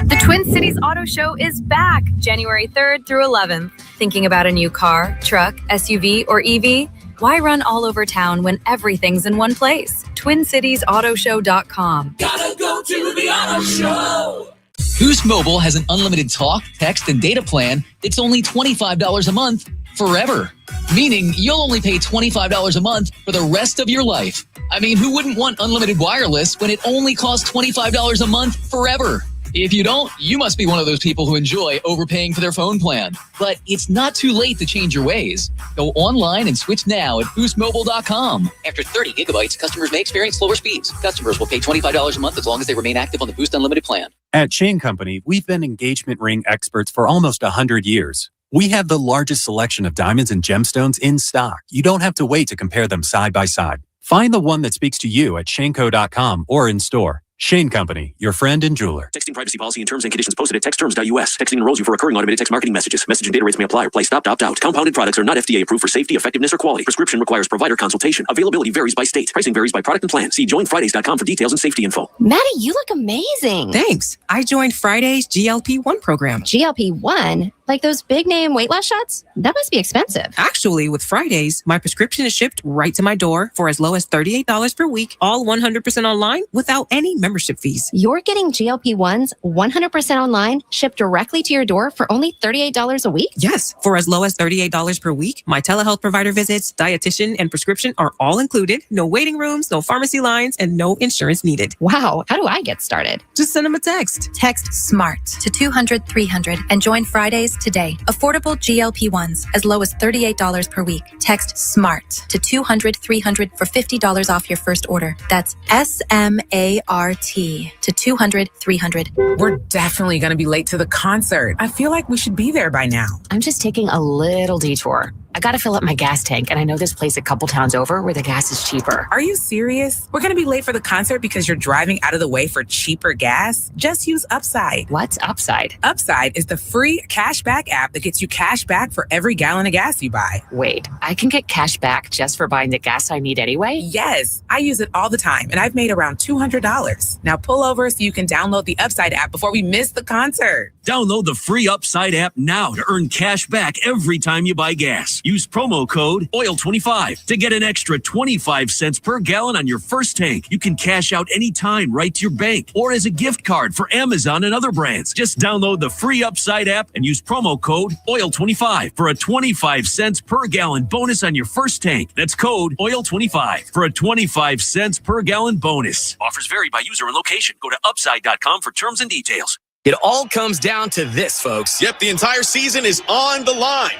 The Twin Cities Auto Show is back January 3rd through 11th. Thinking about a new car, truck, SUV, or EV? Why run all over town when everything's in one place? TwinCitiesAutoShow.com. Gotta go to the auto show. Boost Mobile has an unlimited talk, text, and data plan that's only $25 a month forever. Meaning you'll only pay $25 a month for the rest of your life. I mean, who wouldn't want unlimited wireless when it only costs $25 a month forever? If you don't, you must be one of those people who enjoy overpaying for their phone plan. But it's not too late to change your ways. Go online and switch now at boostmobile.com. After 30 gigabytes, customers may experience slower speeds. Customers will pay $25 a month as long as they remain active on the Boost Unlimited plan. At Chain Company, we've been engagement ring experts for almost 100 years. We have the largest selection of diamonds and gemstones in stock. You don't have to wait to compare them side by side. Find the one that speaks to you at shaneco.com or in store. Shane Company, your friend and jeweler. Texting privacy policy and terms and conditions posted at textterms.us. Texting enrolls you for recurring automated text marketing messages. Message and data rates may apply or play stopped, opt out. Compounded products are not FDA approved for safety, effectiveness, or quality. Prescription requires provider consultation. Availability varies by state. Pricing varies by product and plan. See joinfridays.com for details and safety info. Maddie, you look amazing. Thanks. I joined Friday's GLP-1 program. GLP-1? Like those big name weight loss shots? That must be expensive. Actually, with Fridays, my prescription is shipped right to my door for as low as $38 per week, all 100% online without any membership fees. You're getting GLP-1s 100% online, shipped directly to your door for only $38 a week? Yes, for as low as $38 per week. My telehealth provider visits, dietitian, and prescription are all included. No waiting rooms, no pharmacy lines, and no insurance needed. Wow, how do I get started? Just send them a text. Text SMART to 200-300 and join Fridays today. Affordable GLP-1s as low as $38 per week. Text SMART to 200-300 for $50 off your first order. That's SMART to 200-300. We're definitely going to be late to the concert. I feel like we should be there by now. I'm just taking a little detour. I gotta fill up my gas tank, and I know this place a couple towns over where the gas is cheaper. Are you serious? We're gonna be late for the concert because you're driving out of the way for cheaper gas? Just use Upside. What's Upside? Upside is the free cashback app that gets you cash back for every gallon of gas you buy. Wait, I can get cash back just for buying the gas I need anyway? Yes, I use it all the time, and I've made around $200. Now pull over so you can download the Upside app before we miss the concert. Download the free Upside app now to earn cash back every time you buy gas. Use promo code OIL25 to get an extra 25 cents per gallon on your first tank. You can cash out anytime right to your bank or as a gift card for Amazon and other brands. Just download the free Upside app and use promo code OIL25 for a 25 cents per gallon bonus on your first tank. That's code OIL25 for a 25 cents per gallon bonus. Offers vary by user and location. Go to upside.com for terms and details. It all comes down to this, folks. Yep, the entire season is on the line.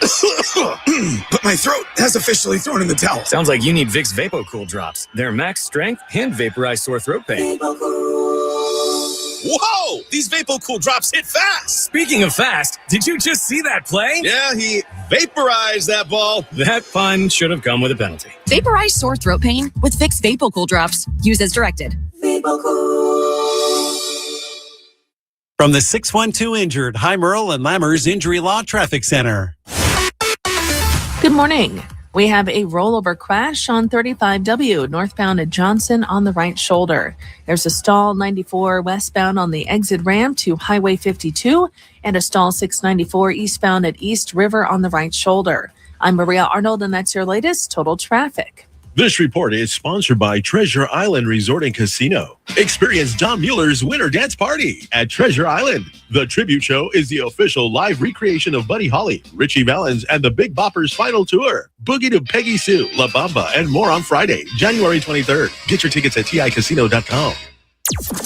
But my throat has officially thrown in the towel. Sounds like you need Vicks VapoCool drops. They're max strength and vaporize sore throat pain. Whoa! These VapoCool drops hit fast. Speaking of fast, did you just see that play? Yeah, he vaporized that ball. That pun should have come with a penalty. Vaporize sore throat pain with Vicks VapoCool drops. Use as directed. From the 612 Injured, High Merle and Lammers Injury Law Traffic Center. Good morning. We have a rollover crash on 35W northbound at Johnson on the right shoulder. There's a stall 94 westbound on the exit ramp to Highway 52 and a stall 694 eastbound at East River on the right shoulder. I'm Maria Arnold, and that's your latest total traffic. This report is sponsored by Treasure Island Resort and Casino. Experience John Mueller's Winter Dance Party at Treasure Island. The tribute show is the official live recreation of Buddy Holly, Richie Valens, and the Big Boppers' final tour. Boogie to Peggy Sue, La Bamba, and more on Friday, January 23rd. Get your tickets at ticasino.com.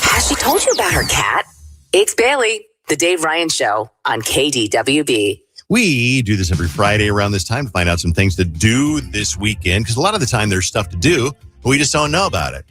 Has she told you about her cat? It's Bailey, the Dave Ryan Show on KDWB. We do this every Friday around this time to find out some things to do this weekend, because a lot of the time there's stuff to do, but we just don't know about it.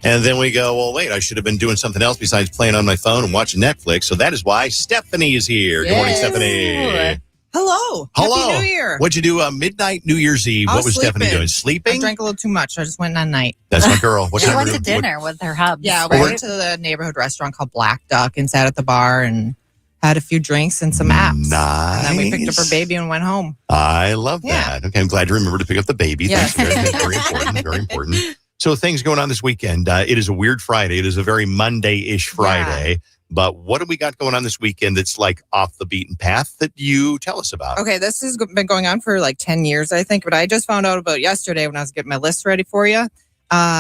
And then we go, well, wait, I should have been doing something else besides playing on my phone and watching Netflix. So that is why Stephanie is here. Yes. Good morning, Stephanie. Hello. Hello. Happy New Year. What'd you do midnight New Year's Eve? What was Stephanie doing? Sleeping? I drank a little too much. I just went on night. That's my girl. She went to dinner with her hubs. Yeah, we went to the neighborhood restaurant called Black Duck and sat at the bar and had a few drinks and some apps. Nice. And then we picked up our baby and went home. I love that. Okay, I'm glad you remembered to pick up the baby. Yes. Thanks. Very important. Very important. So things going on this weekend. It is a weird Friday. It is a very Monday-ish Friday. Yeah. But what do we got going on this weekend that's like off the beaten path that you tell us about? Okay, this has been going on for like 10 years, I think. But I just found out about yesterday when I was getting my list ready for you.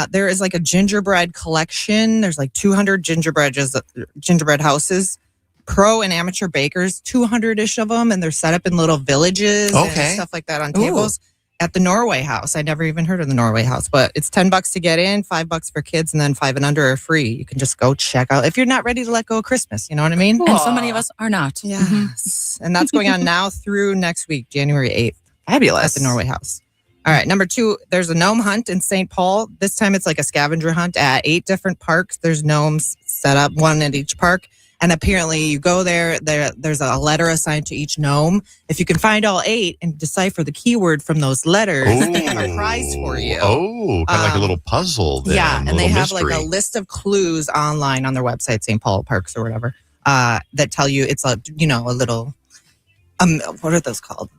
There is like a gingerbread collection. There's like 200 gingerbread houses. Pro and amateur bakers, 200-ish of them, and they're set up in little villages and stuff like that on tables at the Norway House. I never even heard of the Norway House, but it's $10 to get in, $5 for kids, and then 5 and under are free. You can just go check out if you're not ready to let go of Christmas. You know what I mean? And so many of us are not. Yes. And that's going on now through next week, January 8th. Fabulous. At the Norway House. All right, number 2, there's a gnome hunt in St. Paul. This time it's like a scavenger hunt at 8 different parks. There's gnomes set up, one at each park. And apparently you go there's a letter assigned to each gnome. If you can find all 8 and decipher the keyword from those letters, they have a prize for you. Oh, kind of like a little puzzle then. Yeah, and they have mystery. like a list of clues online on their website, St. Paul Parks or whatever, that tell you it's a little, what are those called?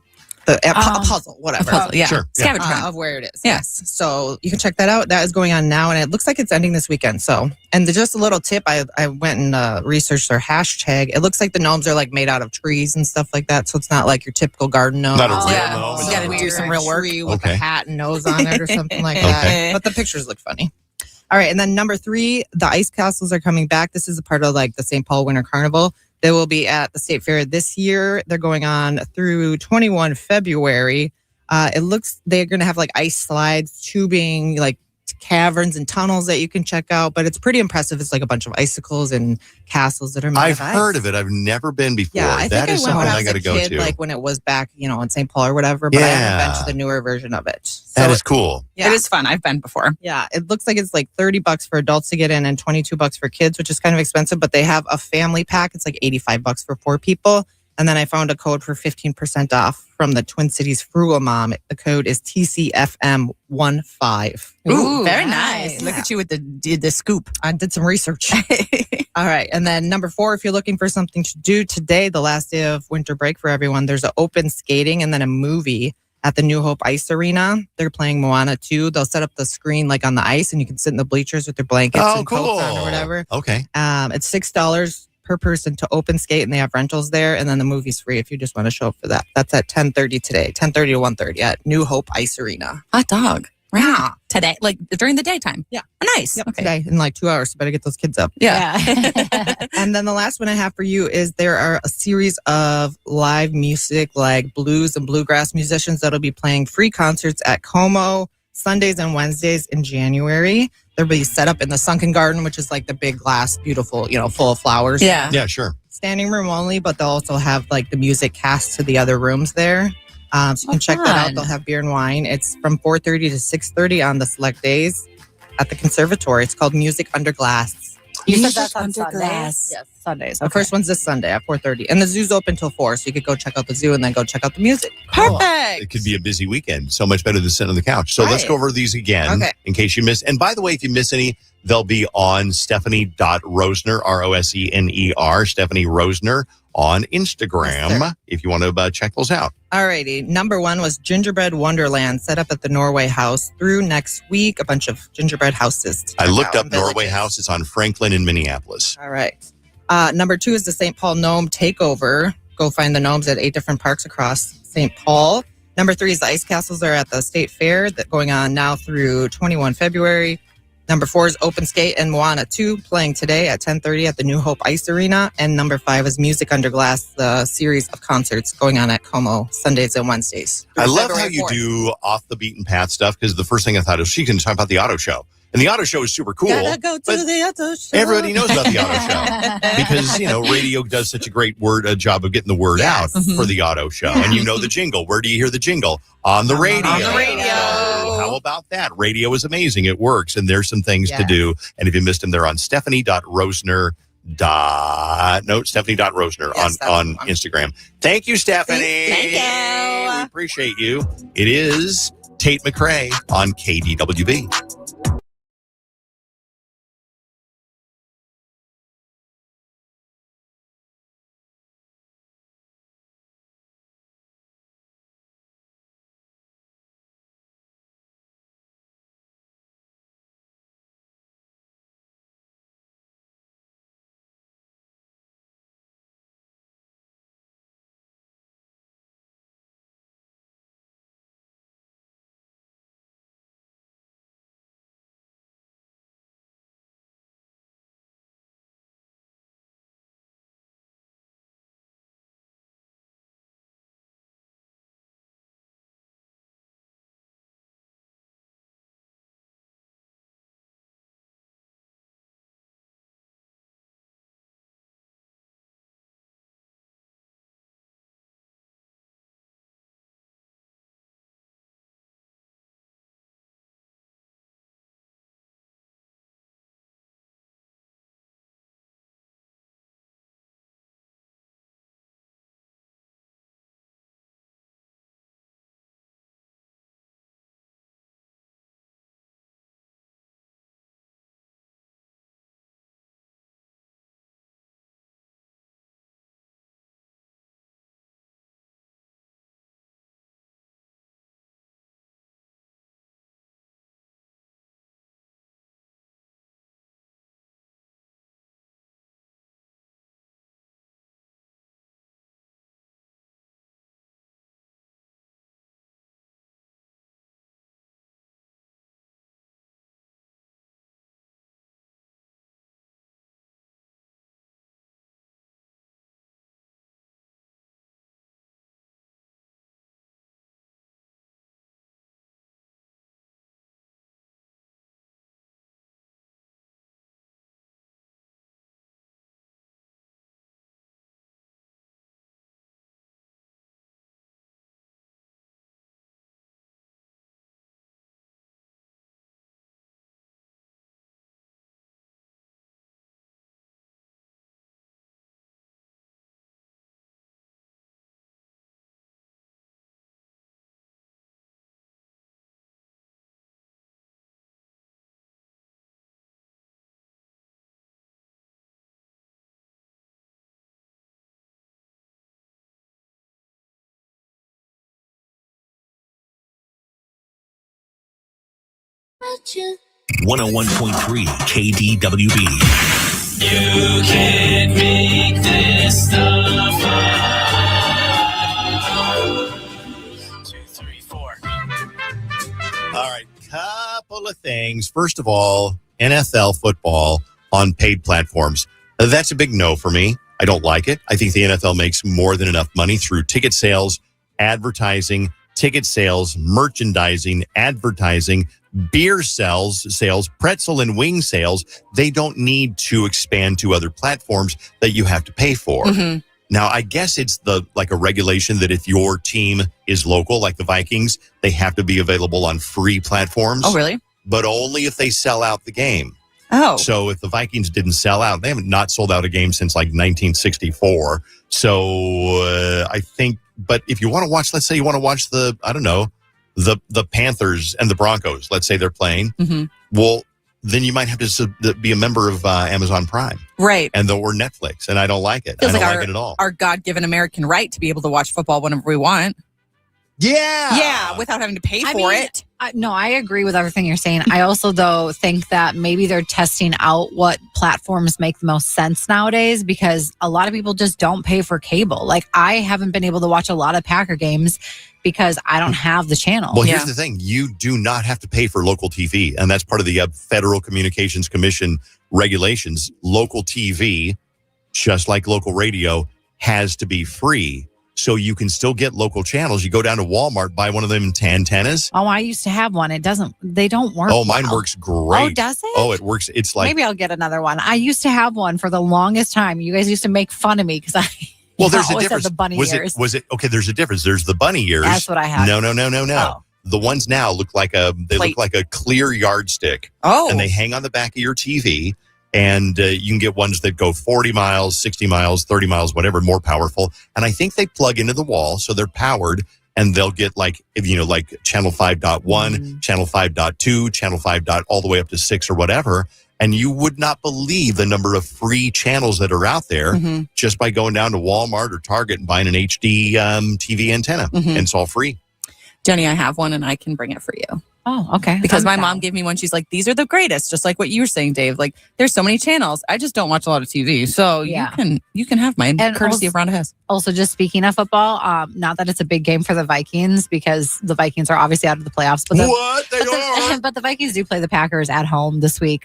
A puzzle, whatever. A puzzle, yeah. Sure. Scavenger hunt of where it is. Yes. So you can check that out. That is going on now, and it looks like it's ending this weekend. So, and just a little tip, I went and researched their hashtag. It looks like the gnomes are like made out of trees and stuff like that. So it's not like your typical garden gnome. Not a real gnome. You got to do some real work with a hat and nose on it or something like that. But the pictures look funny. All right, and then number 3, the ice castles are coming back. This is a part of like the St. Paul Winter Carnival. They will be at the State Fair this year. They're going on through 21 February. It looks they're going to have like ice slides, tubing, like caverns and tunnels that you can check out. But it's pretty impressive. It's like a bunch of icicles and castles that are made I've of ice. heard of it. I've never been before. Yeah, I that think is I went something when I got to go kid, to. like when it was back, in St. Paul or whatever. But I haven't been to the newer version of it. So that is cool. Yeah. It is fun. I've been before. Yeah, it looks like it's like $30 for adults to get in and $22 for kids, which is kind of expensive. But they have a family pack. It's like $85 for 4 people. And then I found a code for 15% off from the Twin Cities Frugal Mom. The code is TCFM15. Ooh, very nice. Look at you with the scoop. I did some research. All right. And then number 4, if you're looking for something to do today, the last day of winter break for everyone, there's an open skating and then a movie at the New Hope Ice Arena. They're playing Moana 2. They'll set up the screen like on the ice and you can sit in the bleachers with their blankets and coats on or whatever. Okay. It's $6 per person to open skate, and they have rentals there, and then the movie's free if you just want to show up for that. That's at 10:30 today, 10:30 to 1:30 at New Hope Ice Arena. Hot dog. Right. Today, like during the daytime. Yeah. Nice. Yep, okay. Today in like 2 hours. So better get those kids up. Yeah. And then the last one I have for you is there are a series of live music, like blues and bluegrass musicians that'll be playing free concerts at Como Sundays and Wednesdays in January. They'll be set up in the Sunken Garden, which is like the big glass, beautiful, full of flowers. Yeah. Yeah, sure. Standing room only, but they'll also have like the music cast to the other rooms there. So you can check that out. They'll have beer and wine. It's from 4:30 to 6:30 on the select days at the conservatory. It's called Music Under Glass. You said that's on Sundays? Yes, Sundays. The first one's this Sunday at 4:30. And the zoo's open till 4, so you could go check out the zoo and then go check out the music. Perfect. It could be a busy weekend. So much better than sitting on the couch. So let's go over these again in case you miss. And by the way, if you miss any, they'll be on Stephanie.Rosner, Rosener, Stephanie Rosner on Instagram if you want to check those out. Alrighty. Number 1 was Gingerbread Wonderland, set up at the Norway House through next week. A bunch of gingerbread houses. I looked up Norway House. It's on Franklin in Minneapolis. All right. Number 2 is the St. Paul Gnome Takeover. Go find the gnomes at 8 different parks across St. Paul. Number 3 is the ice castles are at the State Fair that going on now through 21 February. Number 4 is Open Skate and Moana 2 playing today at 10:30 at the New Hope Ice Arena. And number 5 is Music Under Glass, the series of concerts going on at Como Sundays and Wednesdays. I love how you do off the beaten path stuff because the first thing I thought is she can talk about the auto show. And the auto show is super cool. Gotta go to the auto show. Everybody knows about the auto show because, radio does such a great job of getting the word out for the auto show. And you know the jingle. Where do you hear the jingle? On the radio. On the radio. So how about that? Radio is amazing. It works. And there's some things to do. And if you missed them, they're on Stephanie.Rosner. Stephanie.Rosner on Instagram. Thank you, Stephanie. Thank you. We appreciate you. It is Tate McRae on KDWB. 101.3 KDWB. You can't make this stuff up. 2, 3, 4. All right, couple of things. First of all, NFL football on paid platforms. That's a big no for me. I don't like it. I think the NFL makes more than enough money through ticket sales, advertising, merchandising, advertising, beer sales, pretzel and wing sales. They don't need to expand to other platforms that you have to pay for. Mm-hmm. Now, I guess it's like a regulation that if your team is local, like the Vikings, they have to be available on free platforms. Oh, really? But only if they sell out the game. Oh. So if the Vikings didn't sell out, they haven't not sold out a game since like 1964. So I think, but if you want to watch, let's say you want to watch the Panthers and the Broncos, let's say they're playing. Mm-hmm. Well, then you might have to be a member of Amazon Prime. Right. Or Netflix. And I don't like it. I don't like it at all. Our God-given American right to be able to watch football whenever we want. Yeah. Yeah, without having to pay for it. No, I agree with everything you're saying. I also, though, think that maybe they're testing out what platforms make the most sense nowadays because a lot of people just don't pay for cable. Like, I haven't been able to watch a lot of Packer games because I don't have the channel. Well, here's the thing. You do not have to pay for local TV, and that's part of the Federal Communications Commission regulations. Local TV, just like local radio, has to be free. So you can still get local channels. You go down to Walmart, buy one of them antennas. Oh, I used to have one. They don't work. Oh, mine works great. Oh, does it? Oh, it works. It's like, maybe I'll get another one. I used to have one for the longest time. You guys used to make fun of me because there's a difference. The bunny ears. Was it okay? There's a difference. There's the bunny ears. That's what I have. No. Oh. The ones now look like look like a clear yardstick. Oh, and they hang on the back of your TV. And you can get ones that go 40 miles, 60 miles, 30 miles, whatever, more powerful. And I think they plug into the wall, so they're powered, and they'll get like channel 5.1, channel 5.2, channel 5. All the way up to 6 or whatever. And you would not believe the number of free channels that are out there just by going down to Walmart or Target and buying an HD TV antenna. And it's all free. Jenny, I have one and I can bring it for you. Oh, okay. Because my mom gave me one. She's like, these are the greatest. Just like what you were saying, Dave. Like, there's so many channels. I just don't watch a lot of TV. So you can have mine, courtesy of Rhonda Hess. Also, just speaking of football, not that it's a big game for the Vikings because the Vikings are obviously out of the playoffs. But but the Vikings do play the Packers at home this week,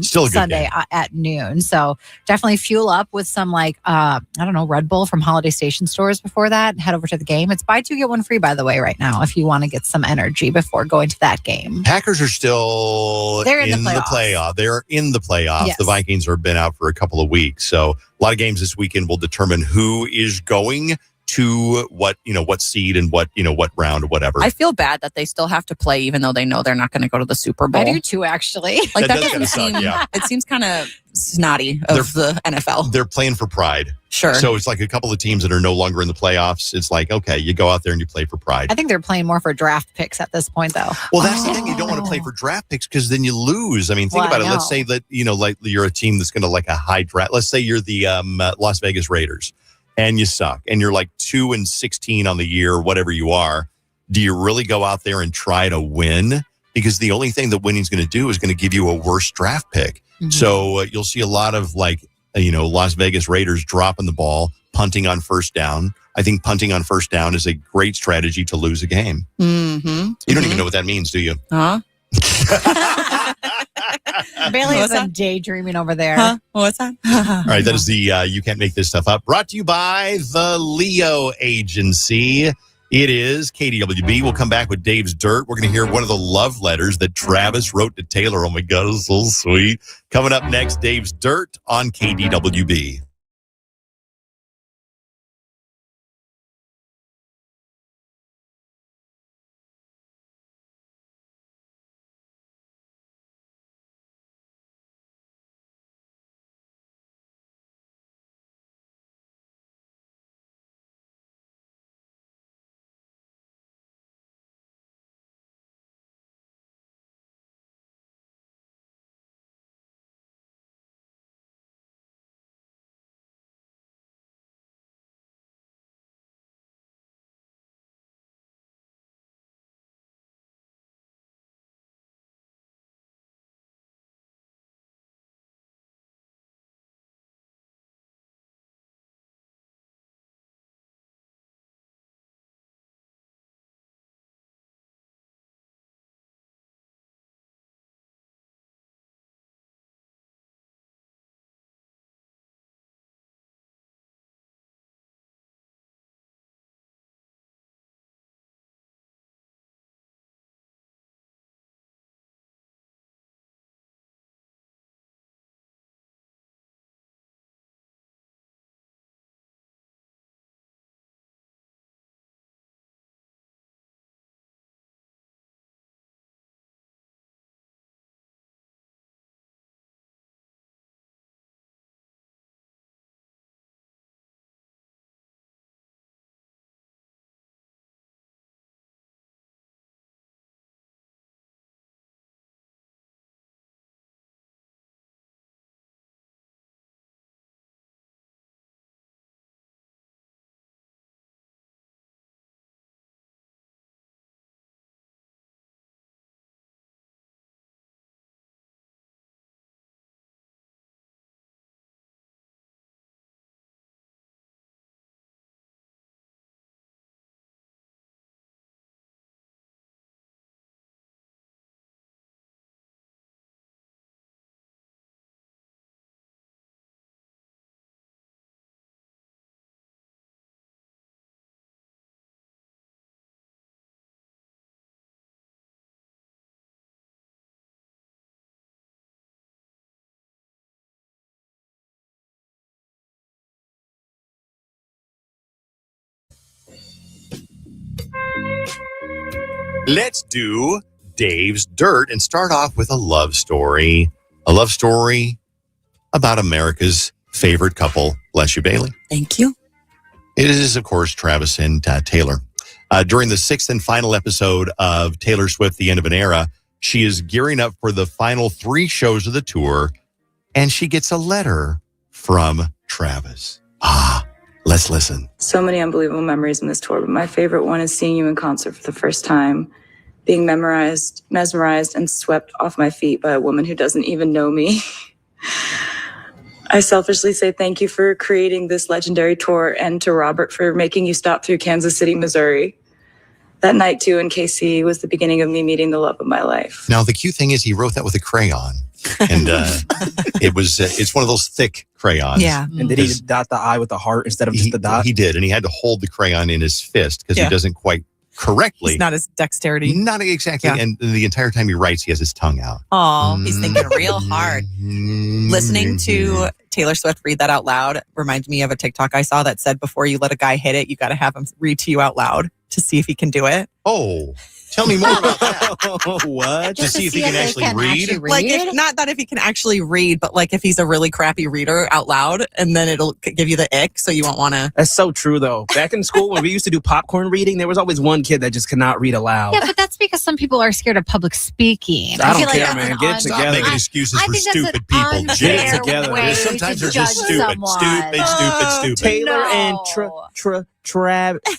Still a good Sunday at noon. So definitely fuel up with some Red Bull from Holiday Station stores before that. Head over to the game. It's buy two, get one free, by the way, right now, if you want to get some energy before going to that game. Packers are still in the playoff. They're in the playoffs. Yes. The Vikings have been out for a couple of weeks. So a lot of games this weekend will determine who is going to what seed and what round or whatever. I feel bad that they still have to play even though they know they're not going to go to the Super Bowl. I do too, actually. Like that does kind of suck, yeah. It seems kind of snotty of the NFL. They're playing for pride. Sure. So it's like a couple of teams that are no longer in the playoffs. It's like, okay, you go out there and you play for pride. I think they're playing more for draft picks at this point, though. Well, that's the thing. You don't want to play for draft picks because then you lose. I mean, think about it. Let's say that, like you're a team that's going to like a high draft. Let's say you're the Las Vegas Raiders and you suck and you're like 2-16 on the year, whatever you are. Do you really go out there and try to win? Because the only thing that winning's going to do is going to give you a worse draft pick. Mm-hmm. So you'll see a lot of Las Vegas Raiders dropping the ball, punting on first down. I think punting on first down is a great strategy to lose a game. Mm-hmm. You don't even know what that means, do you? Huh? Bailey has been daydreaming over there. Huh? What's that? All right, that is the You Can't Make This Stuff Up. Brought to you by the Leo Agency. It is KDWB. We'll come back with Dave's Dirt. We're going to hear one of the love letters that Travis wrote to Taylor. Oh, my God, it's so sweet. Coming up next, Dave's Dirt on KDWB. Let's do Dave's Dirt and start off with a love story. A love story about America's favorite couple. Bless you, Bailey. Thank you. It is, of course, Travis and Taylor. During the 6th and final episode of Taylor Swift, The End of an Era, she is gearing up for the final 3 shows of the tour, and she gets a letter from Travis. Let's listen. So many unbelievable memories in this tour, but my favorite one is seeing you in concert for the first time, being mesmerized, and swept off my feet by a woman who doesn't even know me. I selfishly say thank you for creating this legendary tour and to Robert for making you stop through Kansas City, Missouri. That night, too, in KC was the beginning of me meeting the love of my life. Now, the cute thing is he wrote that with a crayon. And it's one of those thick crayons. Yeah. And did he dot the I with the heart instead of just the dot? He did. And he had to hold the crayon in his fist because he doesn't quite correctly. It's not his dexterity. Not exactly. Yeah. And the entire time he writes, he has his tongue out. Oh, he's thinking real hard. Listening to Taylor Swift read that out loud reminds me of a TikTok I saw that said before you let a guy hit it, you got to have him read to you out loud to see if he can do it. Oh, tell me more about that. What? To see if he can actually read? Like, not that if he can actually read, but like if he's a really crappy reader out loud, and then it'll give you the ick, so you won't want to. That's so true, though. Back in school, when we used to do popcorn reading, there was always one kid that just could not read aloud. Yeah, but that's because some people are scared of public speaking. I don't care, man. Get it together. Stop making excuses for stupid people. Get it together. Sometimes they're just stupid. Stupid. Taylor and Travis,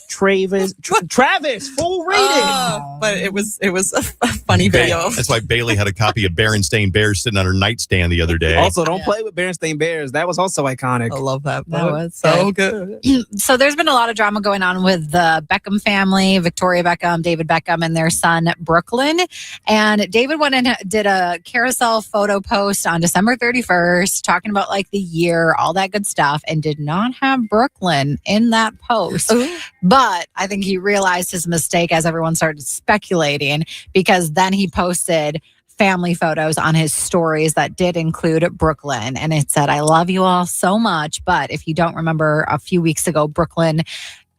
full reading. But it was a funny video. That's why Bailey had a copy of Berenstain Bears sitting on her nightstand the other day. Also, don't play with Berenstain Bears. That was also iconic. I love that. That was so good. So there's been a lot of drama going on with the Beckham family, Victoria Beckham, David Beckham, and their son, Brooklyn. And David went and did a carousel photo post on December 31st, talking about like the year, all that good stuff, and did not have Brooklyn in that post. Ooh. But I think he realized his mistake as everyone started speculating, because then he posted family photos on his stories that did include Brooklyn. And it said, I love you all so much. But if you don't remember, a few weeks ago, Brooklyn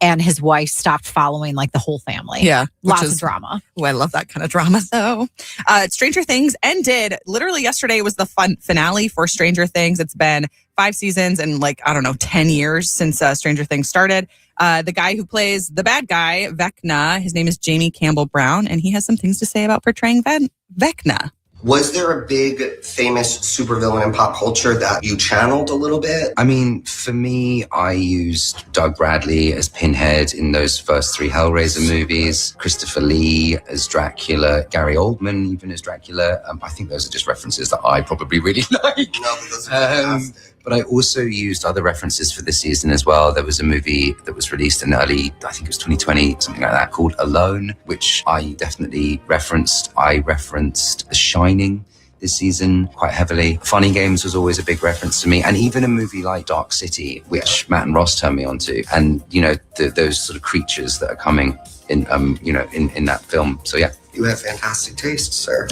and his wife stopped following like the whole family. Yeah. Lots of drama. Oh, I love that kind of drama, though. Stranger Things ended. Literally yesterday was the finale for Stranger Things. It's been 5 seasons and 10 years since Stranger Things started. The guy who plays the bad guy, Vecna, his name is Jamie Campbell Brown, and he has some things to say about portraying Vecna. Was there a big, famous supervillain in pop culture that you channeled a little bit? I mean, for me, I used Doug Bradley as Pinhead in those first 3 Hellraiser movies, Christopher Lee as Dracula, Gary Oldman even as Dracula. I think those are just references that I probably really like. No, but those are fantastic. But I also used other references for this season as well. There was a movie that was released in early, I think it was 2020, something like that, called Alone, which I definitely referenced. I referenced The Shining this season quite heavily. Funny Games was always a big reference to me. And even a movie like Dark City, which Matt and Ross turned me on to. And, those sort of creatures that are coming in, in that film. So, yeah. You have fantastic taste, sir.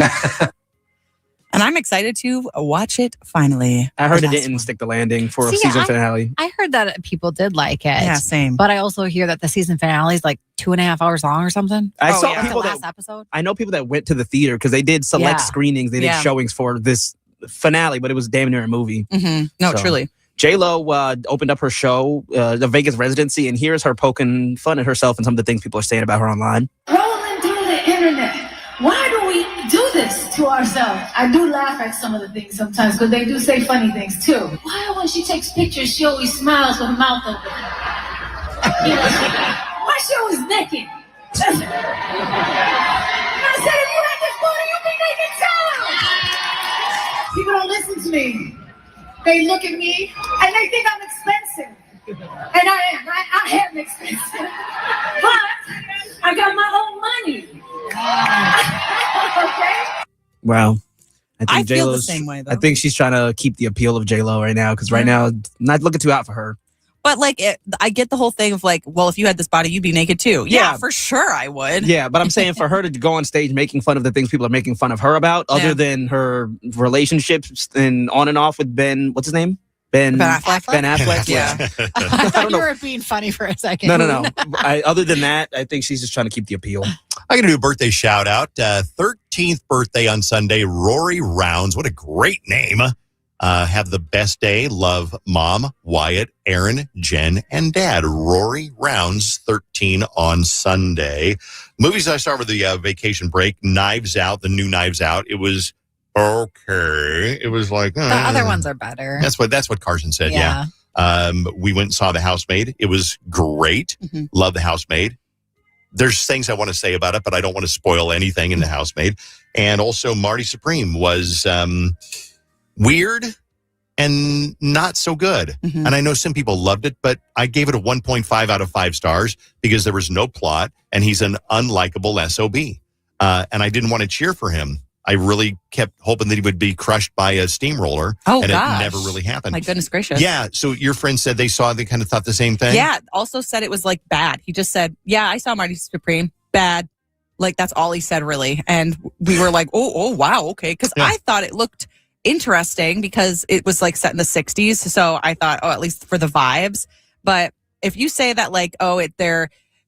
And I'm excited to watch it finally. I heard it didn't stick the landing for a season finale. I heard that people did like it. Yeah, same. But I also hear that the season finale is like 2.5 hours long or something. I saw people last episode. I know people that went to the theater because they did select screenings. They did showings for this finale, but it was damn near a movie. Mm-hmm. No, truly. J-Lo opened up her show, the Vegas residency, and here's her poking fun at herself and some of the things people are saying about her online. Rolling through the internet. Why do we do this to ourselves? I do laugh at some of the things sometimes, but they do say funny things too. Why when she takes pictures, she always smiles with her mouth open? Why she always naked? I said, if you had this booty, you'd be naked too. People don't listen to me. They look at me and they think I'm expensive. And I am. I am expensive. But I got my own money. Okay? Wow. I feel the same way, though. I think she's trying to keep the appeal of J-Lo right now, because right now, not looking too out for her. But I get the whole thing of well, if you had this body, you'd be naked too. Yeah, for sure I would. Yeah, but I'm saying for her to go on stage making fun of the things people are making fun of her about, other than her relationships and on and off with Ben, what's his name? Ben Affleck? Ben Affleck, yeah. I thought you were being funny for a second. No. Other than that, I think she's just trying to keep the appeal. I'm going to do a birthday shout out. 13th birthday on Sunday, Rory Rounds. What a great name. Have the best day. Love Mom, Wyatt, Aaron, Jen, and Dad. Rory Rounds, 13 on Sunday. Movies I saw over the vacation break. Knives Out, the new Knives Out. It was okay. It was like... The other ones are better. That's what Carson said, yeah. We went and saw The Housemaid. It was great. Mm-hmm. Love The Housemaid. There's things I want to say about it, but I don't want to spoil anything in The Housemaid. And also Marty Supreme was weird and not so good. Mm-hmm. And I know some people loved it, but I gave it a 1.5 out of 5 stars because there was no plot and he's an unlikable SOB. And I didn't want to cheer for him. I really kept hoping that he would be crushed by a steamroller. It never really happened. My goodness gracious. Yeah. So your friend said they kind of thought the same thing? Yeah. Also said it was like bad. He just said, yeah, I saw Marty Supreme. Bad. Like that's all he said really. And we were like, oh, wow. Okay. Because I thought it looked interesting because it was like set in the 60s. So I thought, at least for the vibes. But if you say that like,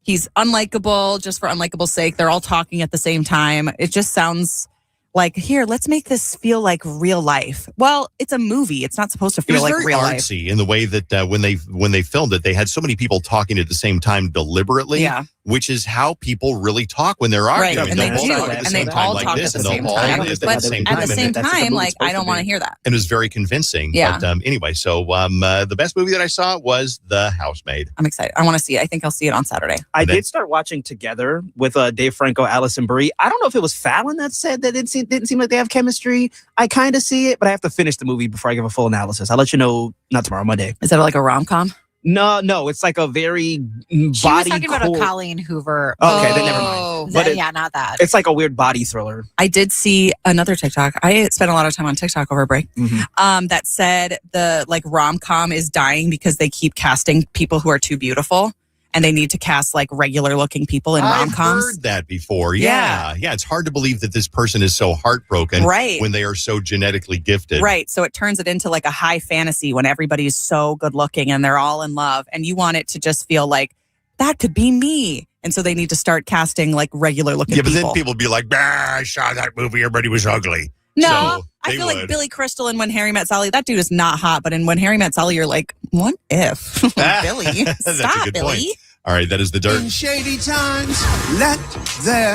he's unlikable just for unlikable's sake, they're all talking at the same time. It just sounds like, here, let's make this feel like real life. Well, it's a movie. It's not supposed to feel like real life. It was very artsy in the way that when they filmed it, they had so many people talking at the same time deliberately, which is how people really talk when they're arguing. Right, and they do. And they all talk at the same time. But at the same time, like, I don't want to hear that. And it was very convincing. Yeah. But anyway, so the best movie that I saw was The Housemaid. I'm excited. I want to see it. I think I'll see it on Saturday. I did start watching Together with Dave Franco, Allison Brie. I don't know if it was Fallon that said that it didn't seem like they have chemistry. I kind of see it, but I have to finish the movie before I give a full analysis. I'll let you know, not tomorrow, Monday. Is that like a rom-com? No, it's like a very body She was talking about a Colleen Hoover. Okay, then never mind. But not that. It's like a weird body thriller. I did see another TikTok. I spent a lot of time on TikTok over break. Mm-hmm. That said the like rom-com is dying because they keep casting people who are too beautiful. And they need to cast like regular looking people in rom-coms. I've heard that before. Yeah. It's hard to believe that this person is so heartbroken when they are so genetically gifted. Right. So it turns it into like a high fantasy when everybody's so good looking and they're all in love. And you want it to just feel like that could be me. And so they need to start casting like regular looking people. Yeah, but then people be like, I saw that movie. Everybody was ugly. No, so I feel like Billy Crystal in When Harry Met Sally, that dude is not hot. But in When Harry Met Sally, you're like, what if? Billy, stop, Billy. Point. All right, that is the dirt. In shady times, let there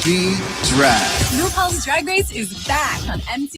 be drag. RuPaul's Drag Race is back on MTV.